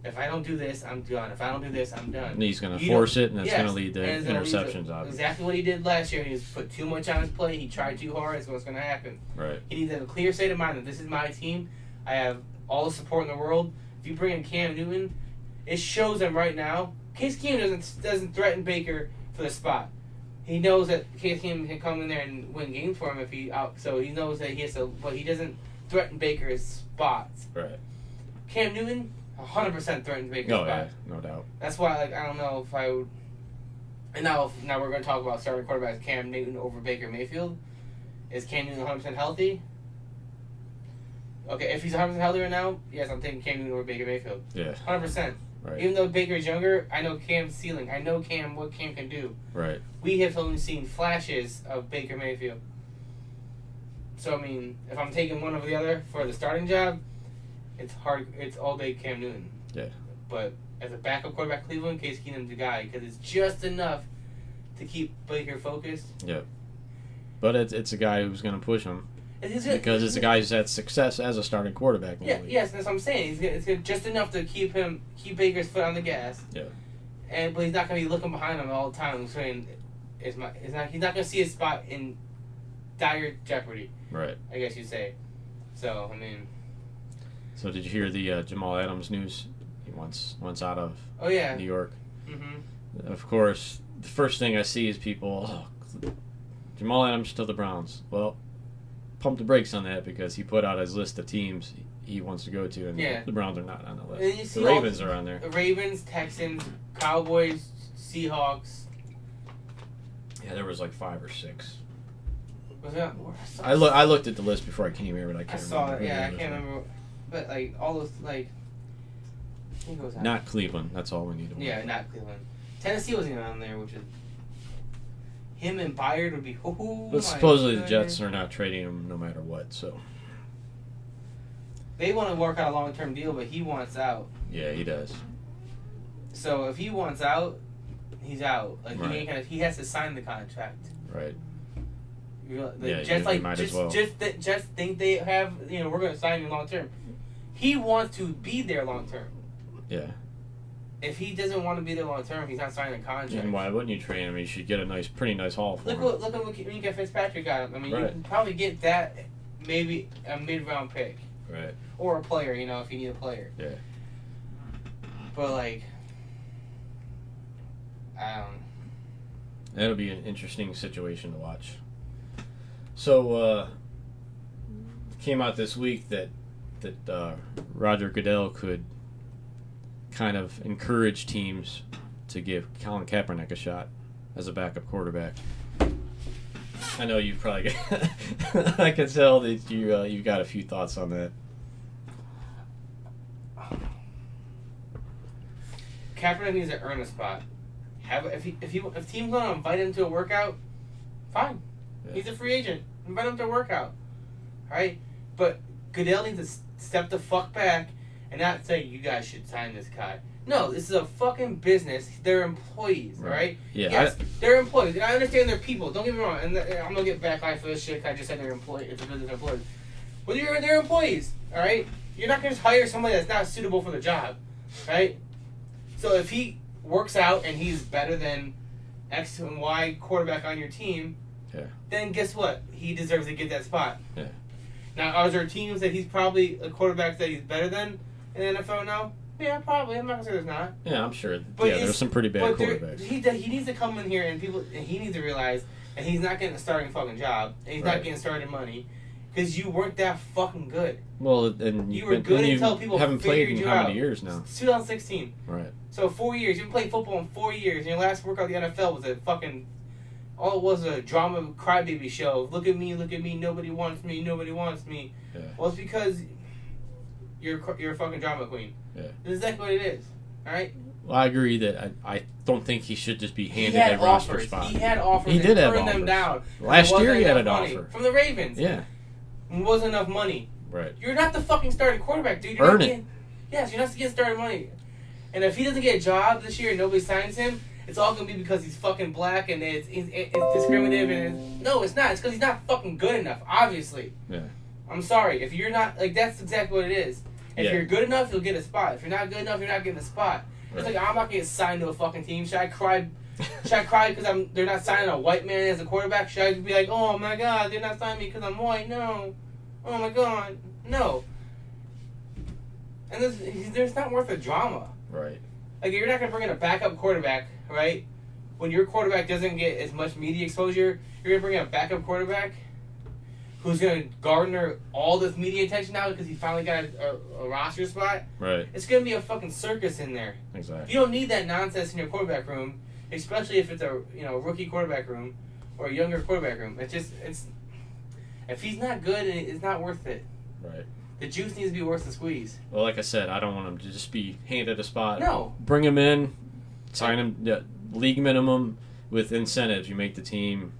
If I don't do this, I'm done. If I don't do this, I'm done. And he's gonna force it, and that's gonna lead to interceptions. Obviously, exactly what he did last year. He just put too much on his plate. He tried too hard. That's what's gonna happen. Right. He needs to have a clear state of mind that this is my team. I have all the support in the world. If you bring in Cam Newton, it shows him right now. Case Keenum doesn't threaten Baker for the spot. He knows that Case Keenum can come in there and win games for him if he out. So he knows that he has to, but he doesn't threaten Baker's spots. Right. Cam Newton, 100% threatens Baker's spot. Yeah, no doubt. That's why, I don't know if I would. And now we're going to talk about starting quarterbacks. Cam Newton over Baker Mayfield. Is Cam Newton 100% healthy? Okay, if he's 100% healthy right now, yes, I'm taking Cam Newton over Baker Mayfield. Yeah. 100%. Right. Even though Baker's younger, I know Cam's ceiling. I know what Cam can do. Right. We have only seen flashes of Baker Mayfield. So, I mean, if I'm taking one over the other for the starting job, it's hard. It's all day Cam Newton. Yeah. But as a backup quarterback, Cleveland, Case Keenum's the guy because it's just enough to keep Baker focused. Yeah. But it's a guy who's going to push him. Because it's a guy who's had success as a starting quarterback. Yes, that's what I'm saying. It's just enough to keep Baker's foot on the gas. Yeah. But he's not going to be looking behind him all the time, saying, he's not going to see his spot in dire jeopardy. Right. I guess you'd say. So, I mean. So did you hear the Jamal Adams news? He wants out of New York. Mm-hmm. Of course, the first thing I see is people, Jamal Adams to the Browns. Well, pump the brakes on that because he put out his list of teams he wants to go to, and the Browns are not on the list. The Ravens are on there. The Ravens, Texans, Cowboys, Seahawks. Yeah, there was like 5 or 6. Was that? I looked at the list before I came here, but I can't remember. I saw it. Yeah, I can't remember. But like all those like. Not Cleveland. That's all we need to win. Yeah, not Cleveland. Tennessee wasn't even on there, which is. Him and Byard would be. But supposedly the Jets are not trading him no matter what, so. They want to work out a long-term deal, but he wants out. Yeah, he does. So if he wants out, he's out. Like right. he has to sign the contract. Right. Just might as well. Just think they have. We're going to sign you long-term. He wants to be there long-term. Yeah. If he doesn't want to be there long-term, he's not signing a contract. And why wouldn't you trade him? You should get a pretty nice haul for him. Look at what Minka Fitzpatrick got him. I mean, you can probably get that, maybe a mid-round pick. Right. Or a player, if you need a player. Yeah. But, like, that'll be an interesting situation to watch. So, came out this week that that Roger Goodell could kind of encourage teams to give Colin Kaepernick a shot as a backup quarterback. I know you probably I can tell that you've got a few thoughts on that. Kaepernick needs to earn a spot. If teams want to invite him to a workout, fine. Yeah. He's a free agent. Invite him to a workout. Alright? But Goodell needs to step the fuck back and not say, you guys should sign this guy. No, this is a fucking business. They're employees, alright? Yeah. Yes, they're employees. And I understand they're people. Don't get me wrong. And I'm going to get backlash for this shit. I just said they're employees. It's a business employees. Well, they're employees, alright? You're not going to just hire somebody that's not suitable for the job, right? So if he works out and he's better than X and Y quarterback on your team, then guess what? He deserves to get that spot. Yeah. Now, are there teams that he's probably a quarterback that he's better than in the NFL now? Yeah, probably. I'm not going to say there's not. Yeah, I'm sure. But There's some pretty bad quarterbacks. He needs to come in here and he needs to realize that he's not getting a starting fucking job and he's not getting starting money because you weren't that fucking good. Well, and you were good until people haven't played in you how out. many years now? It's 2016. Right. So 4 years. You've been playing football in 4 years. And your last workout in the NFL was a fucking... All it was a drama crybaby show. Look at me, nobody wants me, nobody wants me. Yeah. Well, it's because you're a fucking drama queen. Yeah. That's exactly what it is. Alright? Well, I agree that I don't think he should just be handed He had a roster offers. spot. He had offers. He did have turned offers. them down. Last year he had an money. offer. From the Ravens. Yeah. It wasn't enough money. Right. You're not the fucking starting quarterback, dude. Earn it. Yes, you're not getting starting money. And if he doesn't get a job this year and nobody signs him, it's all going to be because he's fucking black and it's discriminative. And no, it's not. It's because he's not fucking good enough, obviously. Yeah. I'm sorry. If you're not, like, that's exactly what it is. If you're good enough, you'll get a spot. If you're not good enough, you're not getting a spot. It's like, I'm not getting signed to a fucking team. Should I cry because they're not signing a white man as a quarterback? Should I be like, oh my god, they're not signing me because I'm white? No. Oh my god. No. And there's not worth the drama. Right. Like, you're not going to bring in a backup quarterback, right? When your quarterback doesn't get as much media exposure, you're going to bring in a backup quarterback who's going to garner all this media attention now because he finally got a roster spot. Right. It's going to be a fucking circus in there. Exactly. You don't need that nonsense in your quarterback room, especially if it's a rookie quarterback room or a younger quarterback room. If he's not good, it's not worth it. Right. The juice needs to be worth the squeeze. Well, like I said, I don't want him to just be handed a spot. No. Bring him in, sign him league minimum with incentives. You make the team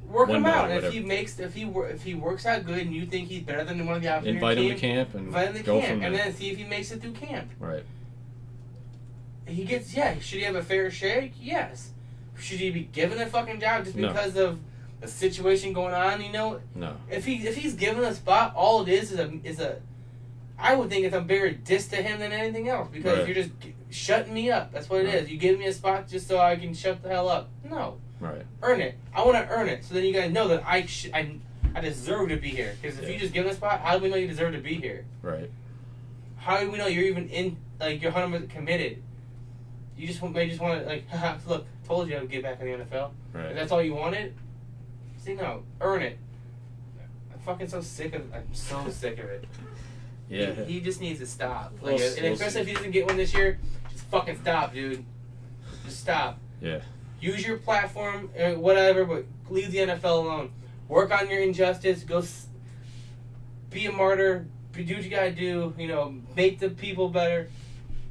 work him win out. whatever. If he works out good and you think he's better than one of the options, invite him to camp and go from there. and then see if he makes it through camp. Right. Should he have a fair shake? Yes. Should he be given a fucking job just No. because of the situation going on? No. If he's given a spot, all it is a I would think it's a bigger diss to him than anything else because you're just shutting me up. That's what it is. You give me a spot just so I can shut the hell up. No. Right. Earn it. I want to earn it so then you guys know that I deserve to be here. Because if you just give me a spot, how do we know you deserve to be here? Right. How do we know you're even in, like, you're 100% committed? You just want to, like, haha, look, told you I would get back in the NFL. Right. If that's all you wanted? See, no, earn it. I'm fucking so sick of it. Yeah. He just needs to stop. We'll Like, and especially if he doesn't get one this year, just fucking stop, dude. Just stop. Yeah. Use your platform, whatever, but leave the NFL alone. Work on your injustice. Go be a martyr. Do what you gotta do. Make the people better.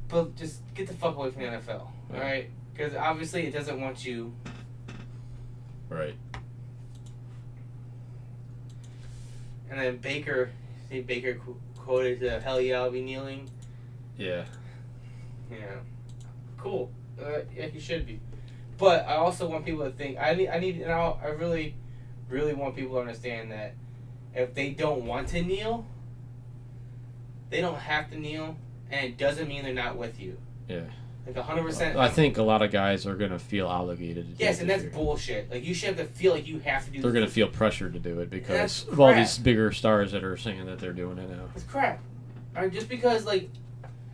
But just get the fuck away from the NFL. Yeah. Alright? Because obviously it doesn't want you. Right. And then Baker quoted, hell yeah, I'll be kneeling. Yeah. Yeah. Cool. Yeah, he should be. But I also want people to think, I really, really want people to understand that if they don't want to kneel, they don't have to kneel, and it doesn't mean they're not with you. Yeah. Like 100%. I think a lot of guys are going to feel obligated to do Yes, it and this that's year. bullshit. Like, you should have to feel like you have to do They're this. going to feel pressured to do it because That's of all crap. these bigger stars that are saying that they're doing it now. It's crap. Just because, like,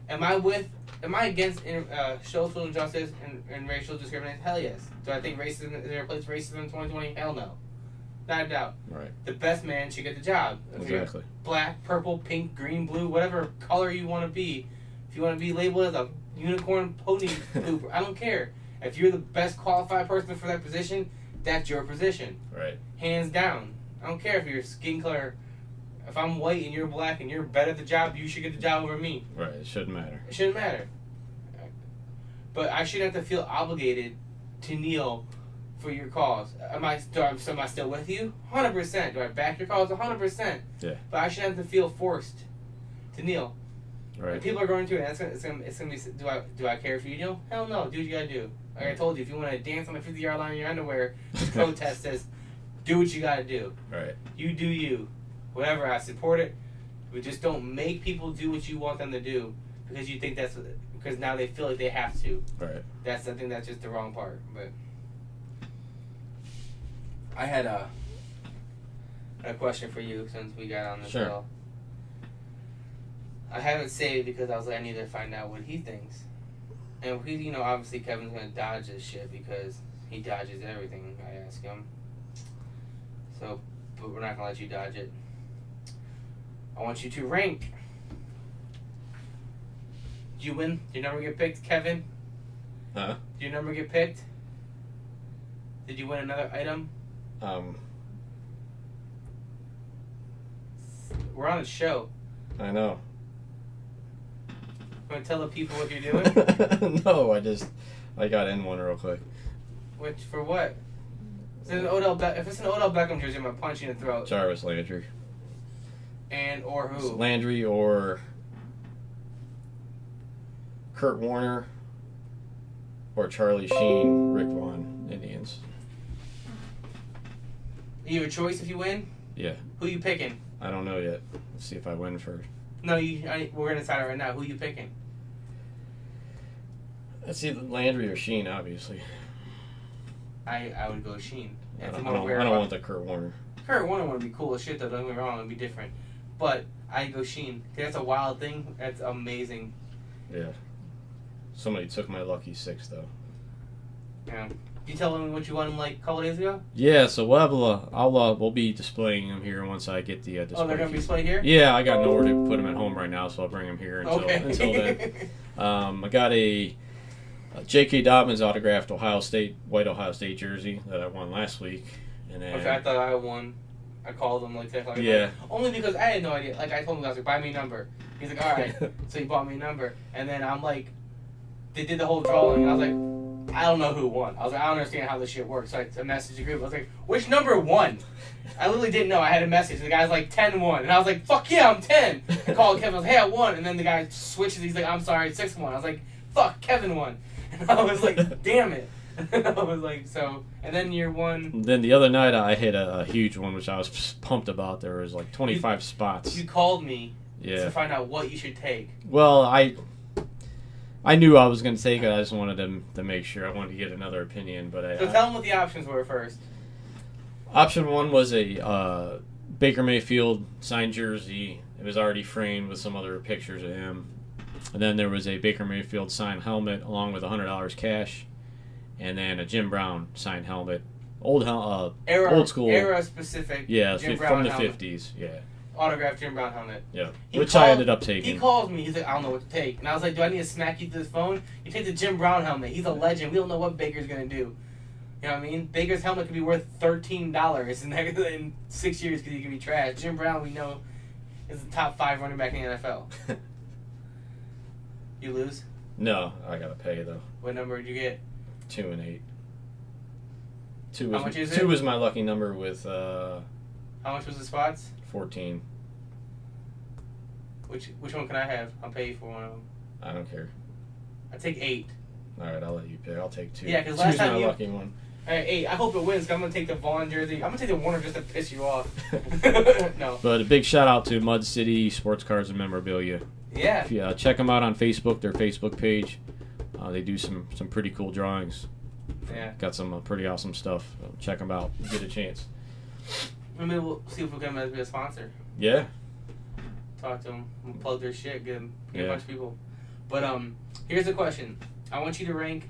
am I against social injustice and racial discrimination? Hell yes. Do I think racism is there a place for racism in 2020? Hell no. Not a doubt. Right. The best man should get the job. If Exactly. you're black, purple, pink, green, blue, whatever color you want to be. If you want to be labeled as a unicorn pony pooper, I don't care. If you're the best qualified person for that position, that's your position. Right. Hands down. I don't care if your skin color. If I'm white and you're black and you're better at the job, you should get the job over me. Right. It shouldn't matter. It shouldn't matter. But I shouldn't have to feel obligated to kneel for your cause. Am I still with you? 100%. Do I back your cause? 100%. Yeah. But I shouldn't have to feel forced to kneel. Right. If people are going to it, it's gonna be. Do I care if you kneel? Hell no. Do what you gotta do. Like I told you, if you want to dance on the 50-yard line in your underwear, protest this. Do what you gotta do. Right. You do you. Whatever. I support it. But just don't make people do what you want them to do because you think that's because now they feel like they have to. Right. I think that's just the wrong part. But I had a question for you since we got on the Sure. show. I haven't saved because I was like, I need to find out what he thinks. And he, obviously Kevin's gonna dodge this shit because he dodges everything I ask him. So, but we're not gonna let you dodge it. I want you to rank. Did you win? Did your number get picked, Kevin? Huh? Did your number get picked? Did you win another item? We're on a show. I know. You want to tell the people what you're doing? No, I got in one real quick. Which, for what? If it's an Odell Beckham jersey, I'm going to punch you in the throat. Jarvis Landry. And, or who? Landry or Kurt Warner or Charlie Sheen, Rick Vaughn, Indians. You have a choice if you win? Yeah. Who you picking? I don't know yet. Let's see if I win first. No, we're going to decide it right now. Who you picking? Let's see, Landry or Sheen, obviously. I would go Sheen. I don't want the Kurt Warner. Kurt Warner would be cool as shit, though. Don't get me wrong. It would be different. But I go Sheen. That's a wild thing. That's amazing. Yeah. Somebody took my lucky 6, though. Yeah. You tell them what you won like a couple days ago? Yeah, so we'll be displaying them here once I get the display. Oh, they're going to be displayed here? Yeah, I got nowhere to put them at home right now, so I'll bring them here until then. I got a J.K. Dobbins autographed white Ohio State jersey that I won last week. And then, Okay, I thought I won. I called him Yeah. Only because I had no idea. Like I told him, I was like, buy me a number. He's like, all right. So he bought me a number, and then I'm like, they did the whole drawing, and I was like, I don't know who won. I was like, I don't understand how this shit works. So I messaged the group. I was like, which number won? I literally didn't know. I had a message. The guy's like 10-1, and I was like, fuck yeah, I'm 10. I called Kevin. I was like, hey, I won. And then the guy switches. He's like, I'm sorry, 6-1. I was like, fuck, Kevin won. And I was like, damn it. I was like, so, and then year one. Then the other night I hit a huge one, which I was pumped about. There was like 25 spots. You called me to find out what you should take. Well, I knew I was going to take it. I just wanted to make sure. I wanted to get another opinion. But So tell them what the options were first. Option 1 was a Baker Mayfield signed jersey. It was already framed with some other pictures of him. And then there was a Baker Mayfield signed helmet along with $100 cash. And then a Jim Brown signed helmet. Old school. Era specific. Yeah, Jim from Brown the helmet. 50s. Yeah. Autographed Jim Brown helmet. Yeah. I ended up taking. He calls me. He's like, I don't know what to take. And I was like, do I need to smack you through this phone? You take the Jim Brown helmet. He's a legend. We don't know what Baker's going to do. You know what I mean? Baker's helmet could be worth $13 in 6 years because he could be trash. Jim Brown, we know, is the top 5 running back in the NFL. You lose? No, I got to pay, though. What number did you get? 2 and 8. How much is it? 2 was my lucky number with How much was the spots? 14. Which one can I have? I'll pay you for one of them. I don't care. I take 8. All right, I'll let you pick. I'll take 2. Yeah, because last time my lucky one. All right, 8. I hope it wins. Cause I'm gonna take the Vaughn jersey. I'm gonna take the Warner just to piss you off. No. But a big shout out to Mud City Sports Cards and Memorabilia. Yeah. If you check them out on Facebook, their Facebook page. They do some pretty cool drawings. Yeah. Got some pretty awesome stuff. Check them out. Get a chance. Maybe we'll see if we can be a sponsor. Yeah. Talk to them. We'll plug their shit. Get a Yeah. bunch of people. But here's the question. I want you to rank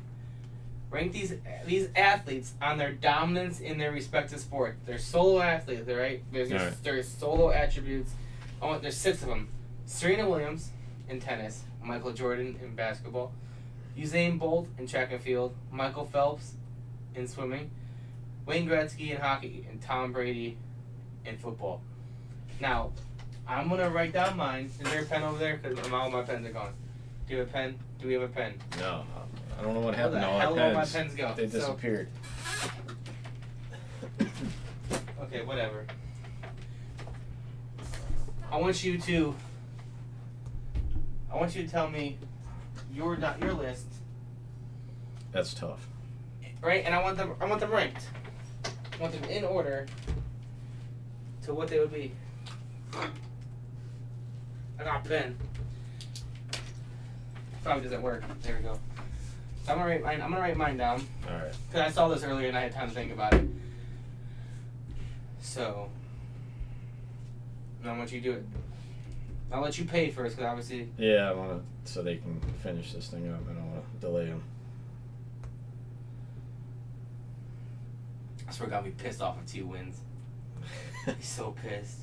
Rank these athletes on their dominance in their respective sport. They're solo athletes, right? There's solo attributes. There's 6 of them. Serena Williams in tennis, Michael Jordan in basketball, Usain Bolt in track and field, Michael Phelps in swimming, Wayne Gretzky in hockey, and Tom Brady in football. Now, I'm going to write down mine. Is there a pen over there? Because all my pens are gone. Do you have a pen? Do we have a pen? No. I don't know what happened to Where the all hell our all my pens. pens go? They disappeared. Okay, whatever. I want you to tell me your list. That's tough. Right? And I want them ranked. I want them in order to what they would be. I got a pen. Probably doesn't work. There we go. So I'm gonna write mine down. All right. Because I saw this earlier and I had time to think about it. So, I want you to do it. I'll let you pay first, because obviously... Yeah, I want to, so they can finish this thing up. I don't want to delay them. I swear to God, I'll be pissed off if T wins. He's so pissed.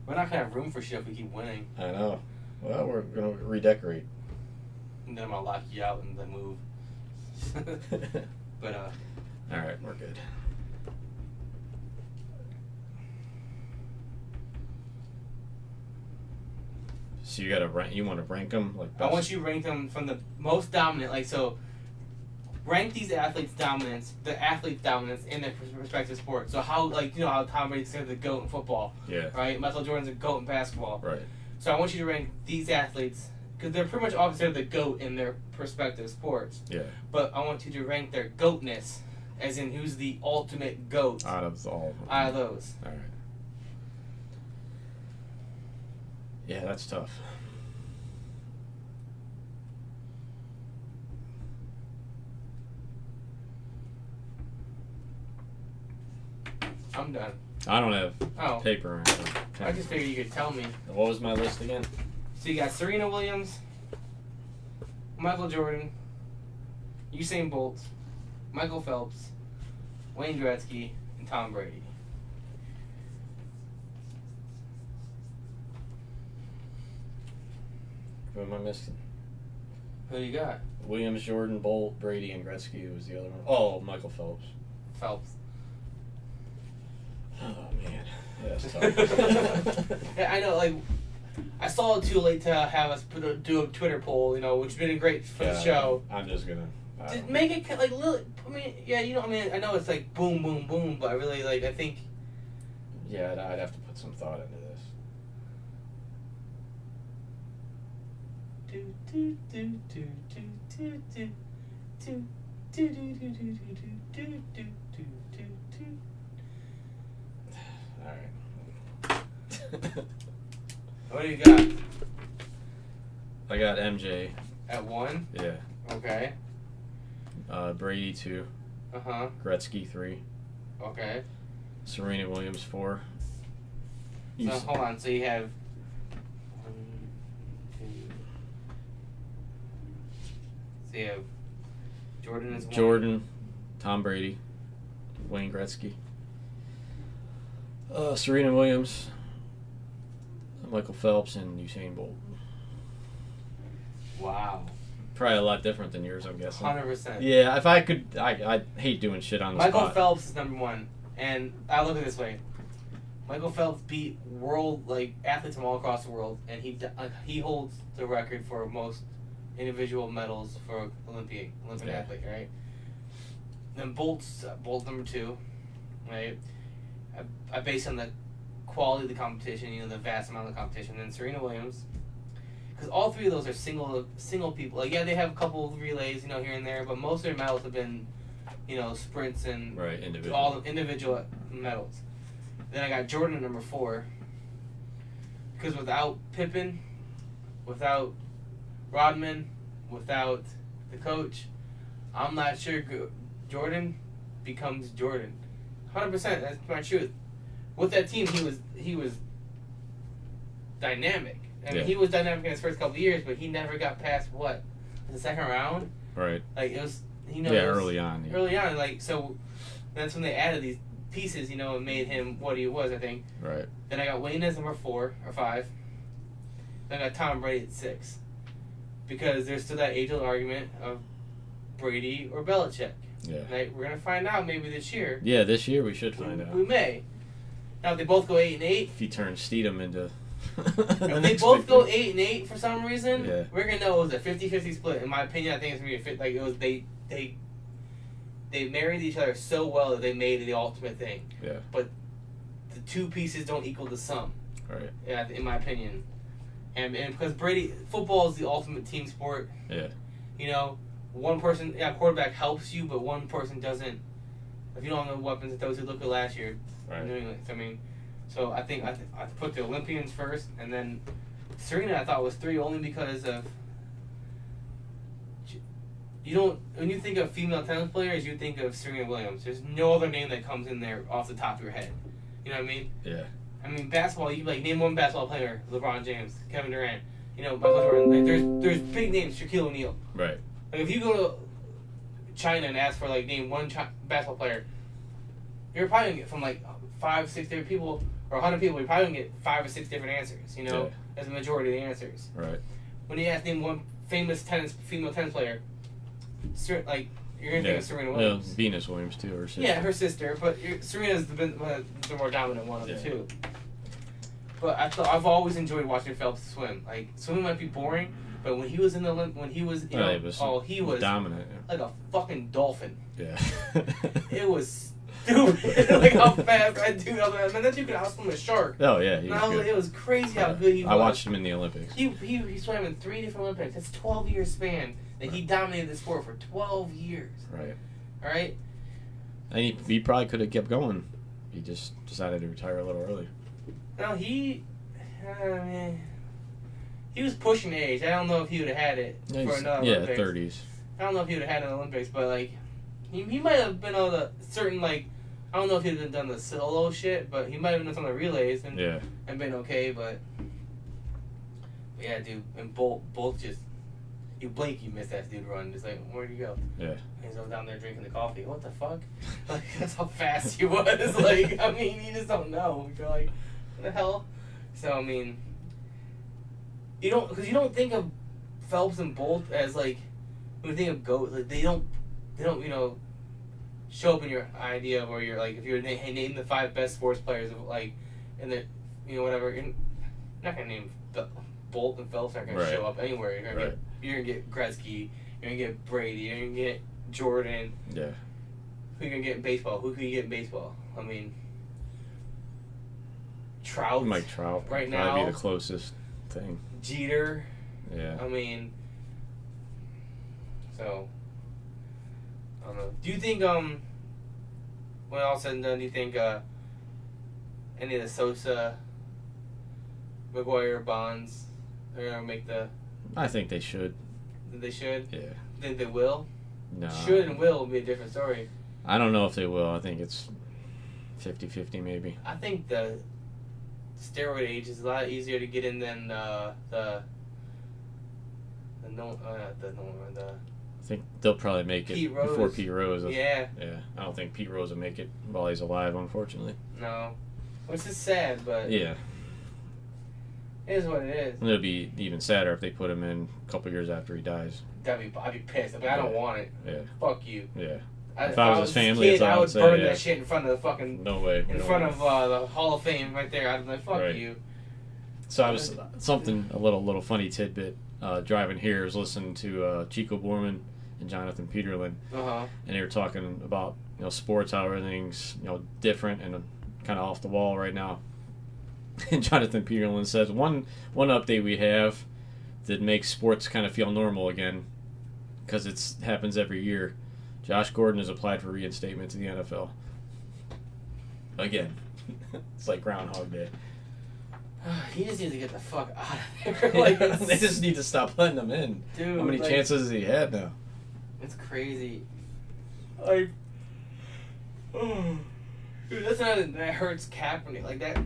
We're not going to have room for shit if we keep winning. I know. Well, we're going to redecorate. And then I'm going to lock you out and then move. But, all right, we're good. So you gotta rank. You want to rank them like? I want you to rank them from the most dominant. Like so, rank these athletes' dominance, the athletes' dominance in their respective sports. So how, like, you know how Tom Brady's considered the GOAT in football. Yeah. Right. Michael Jordan's a GOAT in basketball. Right. So I want you to rank these athletes because they're pretty much all considered the GOAT in their respective sports. Yeah. But I want you to rank their GOATness, as in who's the ultimate GOAT out of all of them. Out of those. All right. Yeah, that's tough. I'm done. I don't have paper or anything. I just figured you could tell me. What was my list again? So you got Serena Williams, Michael Jordan, Usain Bolt, Michael Phelps, Wayne Gretzky, and Tom Brady. Who am I missing? Who you got? Williams, Jordan, Bolt, Brady, and Gretzky was the other one. Oh, Michael Phelps. Phelps. Oh, man. Yeah, that's tough. Yeah, I know, like, I saw it too late to have us do a Twitter poll, you know, which has been great for the show. I'm just going to... Make it, like, little, I mean, yeah, you know, I mean, I know it's like boom, boom, boom, but I really, like, I think... Yeah, I'd have to put some thought into this. Alright. What do you got? I got MJ. At 1? Yeah. Okay. Brady 2. Uh-huh. Gretzky 3. Okay. Serena Williams 4. So hold on, so you have 1, 2. So you have Jordan is 1. Jordan, Tom Brady, Wayne Gretzky, Serena Williams, Michael Phelps, and Usain Bolt. Wow. Probably a lot different than yours, I'm guessing. 100%. Yeah, if I could, I hate doing shit on the Michael spot. Phelps is number 1, and I look at it this way. Michael Phelps beat athletes from all across the world, and he holds the record for most individual medals for Olympic athlete, right? Then Bolt number 2, right? I base on the quality of the competition, you know, the vast amount of the competition. Then Serena Williams, because all 3 of those are single people. Like, yeah, they have a couple of relays, you know, here and there, but most of their medals have been, you know, sprints and all the individual medals. Then I got Jordan at number 4, because without Pippen, without Rodman, without the coach, I'm not sure Jordan becomes Jordan. 100%, that's my truth. With that team, he was dynamic. I mean, he was dynamic in his first couple of years, but he never got past the second round. Right. Like, it was he knows. Yeah, early on. Yeah. Early on, like, so that's when they added these pieces, you know, and made him what he was, I think. Right. Then I got Wayne as number 4 or 5. Then I got Tom Brady at 6. Because there's still that age-old argument of Brady or Belichick. Yeah. Like, we're going to find out maybe this year. Yeah, this year we should find out. We may. Now, if they both go 8-8. If he turns Steedham into... If they both go 8-8 for some reason, Yeah. we're going to know it was a 50-50 split. In my opinion, I think it's going to be a fit. Like, it was, they married each other so well that they made it the ultimate thing. Yeah. But the two pieces don't equal the sum. Right. Yeah, in my opinion. And because football is the ultimate team sport. Yeah. You know, one person, quarterback helps you, but one person doesn't. If you don't have the weapons that those who look at last year, Right. in New England. I mean, so I think I put the Olympians first, and then Serena I thought was 3 only because of. You don't, when you think of female tennis players, you think of Serena Williams. There's no other name that comes in there off the top of your head. You know what I mean? Yeah. I mean, basketball, you like name one basketball player: LeBron James, Kevin Durant, you know, Michael Jordan. Like, there's big names, Shaquille O'Neal. Right. Like if you go to China and ask for like name one basketball player, you're probably gonna get from like 5, 6 different people or 100 people. You're probably gonna get 5 or 6 different answers. You know, as a majority of the answers. Right. When you ask name one famous female tennis player, like you're gonna think of Serena Williams. Venus Williams too, her sister. Yeah, her sister, but Serena's the more dominant one of the two. But I've always enjoyed watching Phelps swim. Like swimming might be boring, but when he was in the he was he was dominant, like a fucking dolphin. Yeah. It was stupid, like how fast that dude. I mean, that dude could outswim a shark. Oh yeah, he was good. It was crazy how good he was. I watched him in the Olympics. He swam in 3 different Olympics. That's 12-year span that he dominated the sport for 12 years. Right. All right. And he probably could have kept going. He just decided to retire a little early. No, he was pushing age. I don't know if he would have had it for another Olympics. 30s. I don't know if he would have had it in the Olympics, but like, he might have been able to certain like, I don't know if he'd have done the solo shit, but he might have done some of the relays and been okay. But yeah, dude, and Bolt just. You blink, you miss that dude run. It's like, where'd he go? Yeah. He's down there drinking the coffee. What the fuck? Like, that's how fast he was. Like, I mean, you just don't know. You're like, what the hell? So, I mean, you don't think of Phelps and Bolt as, like, when you think of GOAT, like, they don't, you know, show up in your idea of where you're, like, if you're name the 5 best sports players, of like, in the, you know, whatever, you're not going to name Bolt and Phelps aren't going to show up anywhere. You're gonna get Gretzky, you're gonna get Brady, you're gonna get Jordan. Yeah. Who you gonna get in baseball? Who can you get in baseball? I mean, Trout. Mike Trout. Right now. Probably be the closest thing. Jeter. Yeah. I mean, so I don't know. Do you think when all said and done, do you think any of the Sosa, McGuire, Bonds are gonna make the? I think they should. They should? Yeah. Think they will? No. Should and will be a different story. I don't know if they will. I think it's 50-50 maybe. I think the steroid age is a lot easier to get in than I think they'll probably make it before Pete Rose. Yeah. Yeah. I don't think Pete Rose will make it while he's alive, unfortunately. No. Which is sad, but yeah. It is what it is. And it'll be even sadder if they put him in a couple years after he dies. I'd be pissed. I mean, I don't want it. Yeah. Fuck you. Yeah. If I was his family, kid, I would burn that shit in front of the fucking. No way. In front of the Hall of Fame right there. I'd be like, fuck you. So I was a little funny tidbit. Driving here, I was listening to Chico Borman and Jonathan Peterlin, and they were talking about sports, how everything's different and kind of off the wall right now. And Jonathan Peterlin says one update we have that makes sports kind of feel normal again, because it happens every year. Josh Gordon has applied for reinstatement to the NFL. Again. It's like Groundhog Day. He just needs to get the fuck out of there. Like, they just need to stop letting him in. Dude, how many chances has he had now? It's crazy. Like, dude, that hurts Kaepernick. Like that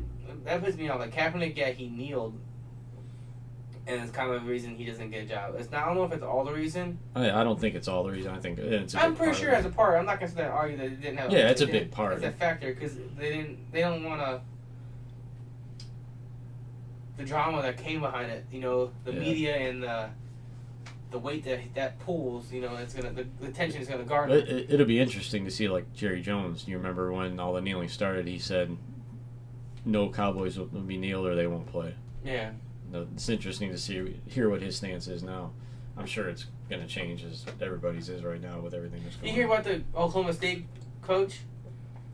pisses me off. Like Kaepernick, yeah, he kneeled. and it's kind of the reason he doesn't get a job. It's not. I don't know if it's all the reason. I don't think it's all the reason. I think it's. I'm pretty sure as a part. I'm not gonna say argue that it didn't have. Yeah, it's a big part. It's a factor because they don't want to. The drama that came behind it, the media and the weight that pulls, it's gonna the tension is gonna garner. It'll be interesting to see like Jerry Jones. You remember when all the kneeling started? He said, "No Cowboys will be kneeled or they won't play." Yeah. It's interesting to hear what his stance is now. I'm sure it's gonna change as everybody's is right now with everything that's going on. You hear about the Oklahoma State coach?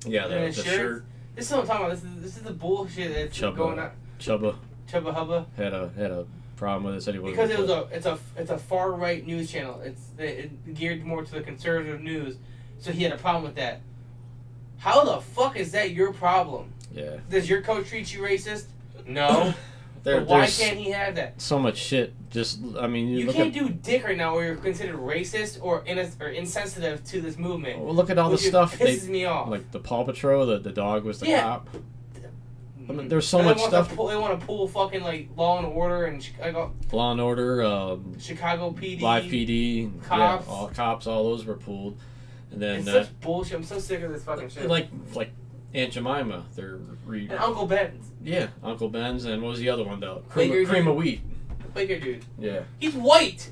Yeah, the shirt. This is what I'm talking about. This is the bullshit that's going on. Chubba Hubba had a problem with it. Said he wasn't because it's a far right news channel. It geared more to the conservative news, so he had a problem with that. How the fuck is that your problem? Yeah. Does your coach treat you racist? No. Why can't he have that? So much shit. You can't do dick right now, where you're considered racist or insensitive to this movement. Well, look at all the stuff. Pisses me off. Like the Paw Patrol, the dog was the cop. I mean, there's so much stuff. They want to pull fucking like Law and Order and Chicago. Law and Order, Chicago PD, Live PD, cops. Yeah, all cops, all those were pulled, and then it's such bullshit. I'm so sick of this fucking shit. Like Aunt Jemima, they're and Uncle Ben's. Yeah, Uncle Ben's, and what was the other one though? Cream of Wheat. Quaker dude. Yeah. He's white.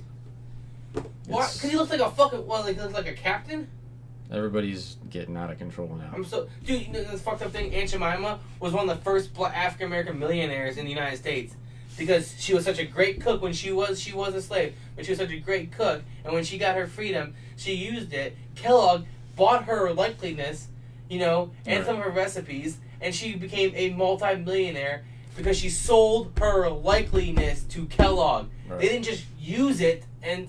Why? Because he looks like a fucking he looks like a captain. Everybody's getting out of control now. Dude, this fucked up thing. Aunt Jemima was one of the first African American millionaires in the United States because she was such a great cook when she was a slave, but she was such a great cook, and when she got her freedom, she used it. Kellogg bought her likeliness, and some of her recipes, and she became a multi-millionaire because she sold her likeliness to Kellogg. Right. They didn't just use it and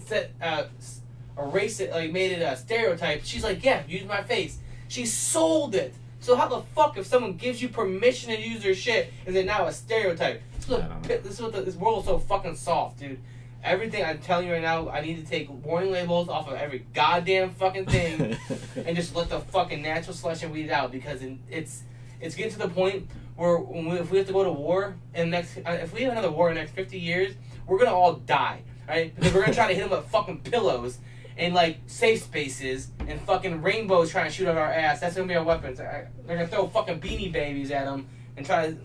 erase it, like made it a stereotype. She's like, yeah, use my face. She sold it. So how the fuck, if someone gives you permission to use their shit, is it now a stereotype? This world is so fucking soft, dude. Everything I'm telling you right now, I need to take warning labels off of every goddamn fucking thing and just let the fucking natural selection weed it out, because it's getting to the point where if we have to go to war if we have another war in the next 50 years, we're gonna all die, right? Because we're gonna try to hit them with fucking pillows and like safe spaces and fucking rainbows trying to shoot at our ass. That's gonna be our weapons. They're gonna throw fucking Beanie Babies at them and try to.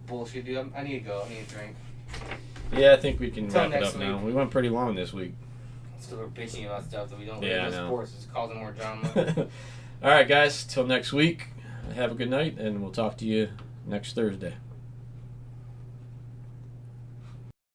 Bullshit, dude. I need to go. I need a drink. Yeah, I think we can wrap it up now. We went pretty long this week. So we're bitching about stuff that we don't really know. Sports is causing more drama. All right, guys. Till next week. Have a good night, and we'll talk to you next Thursday.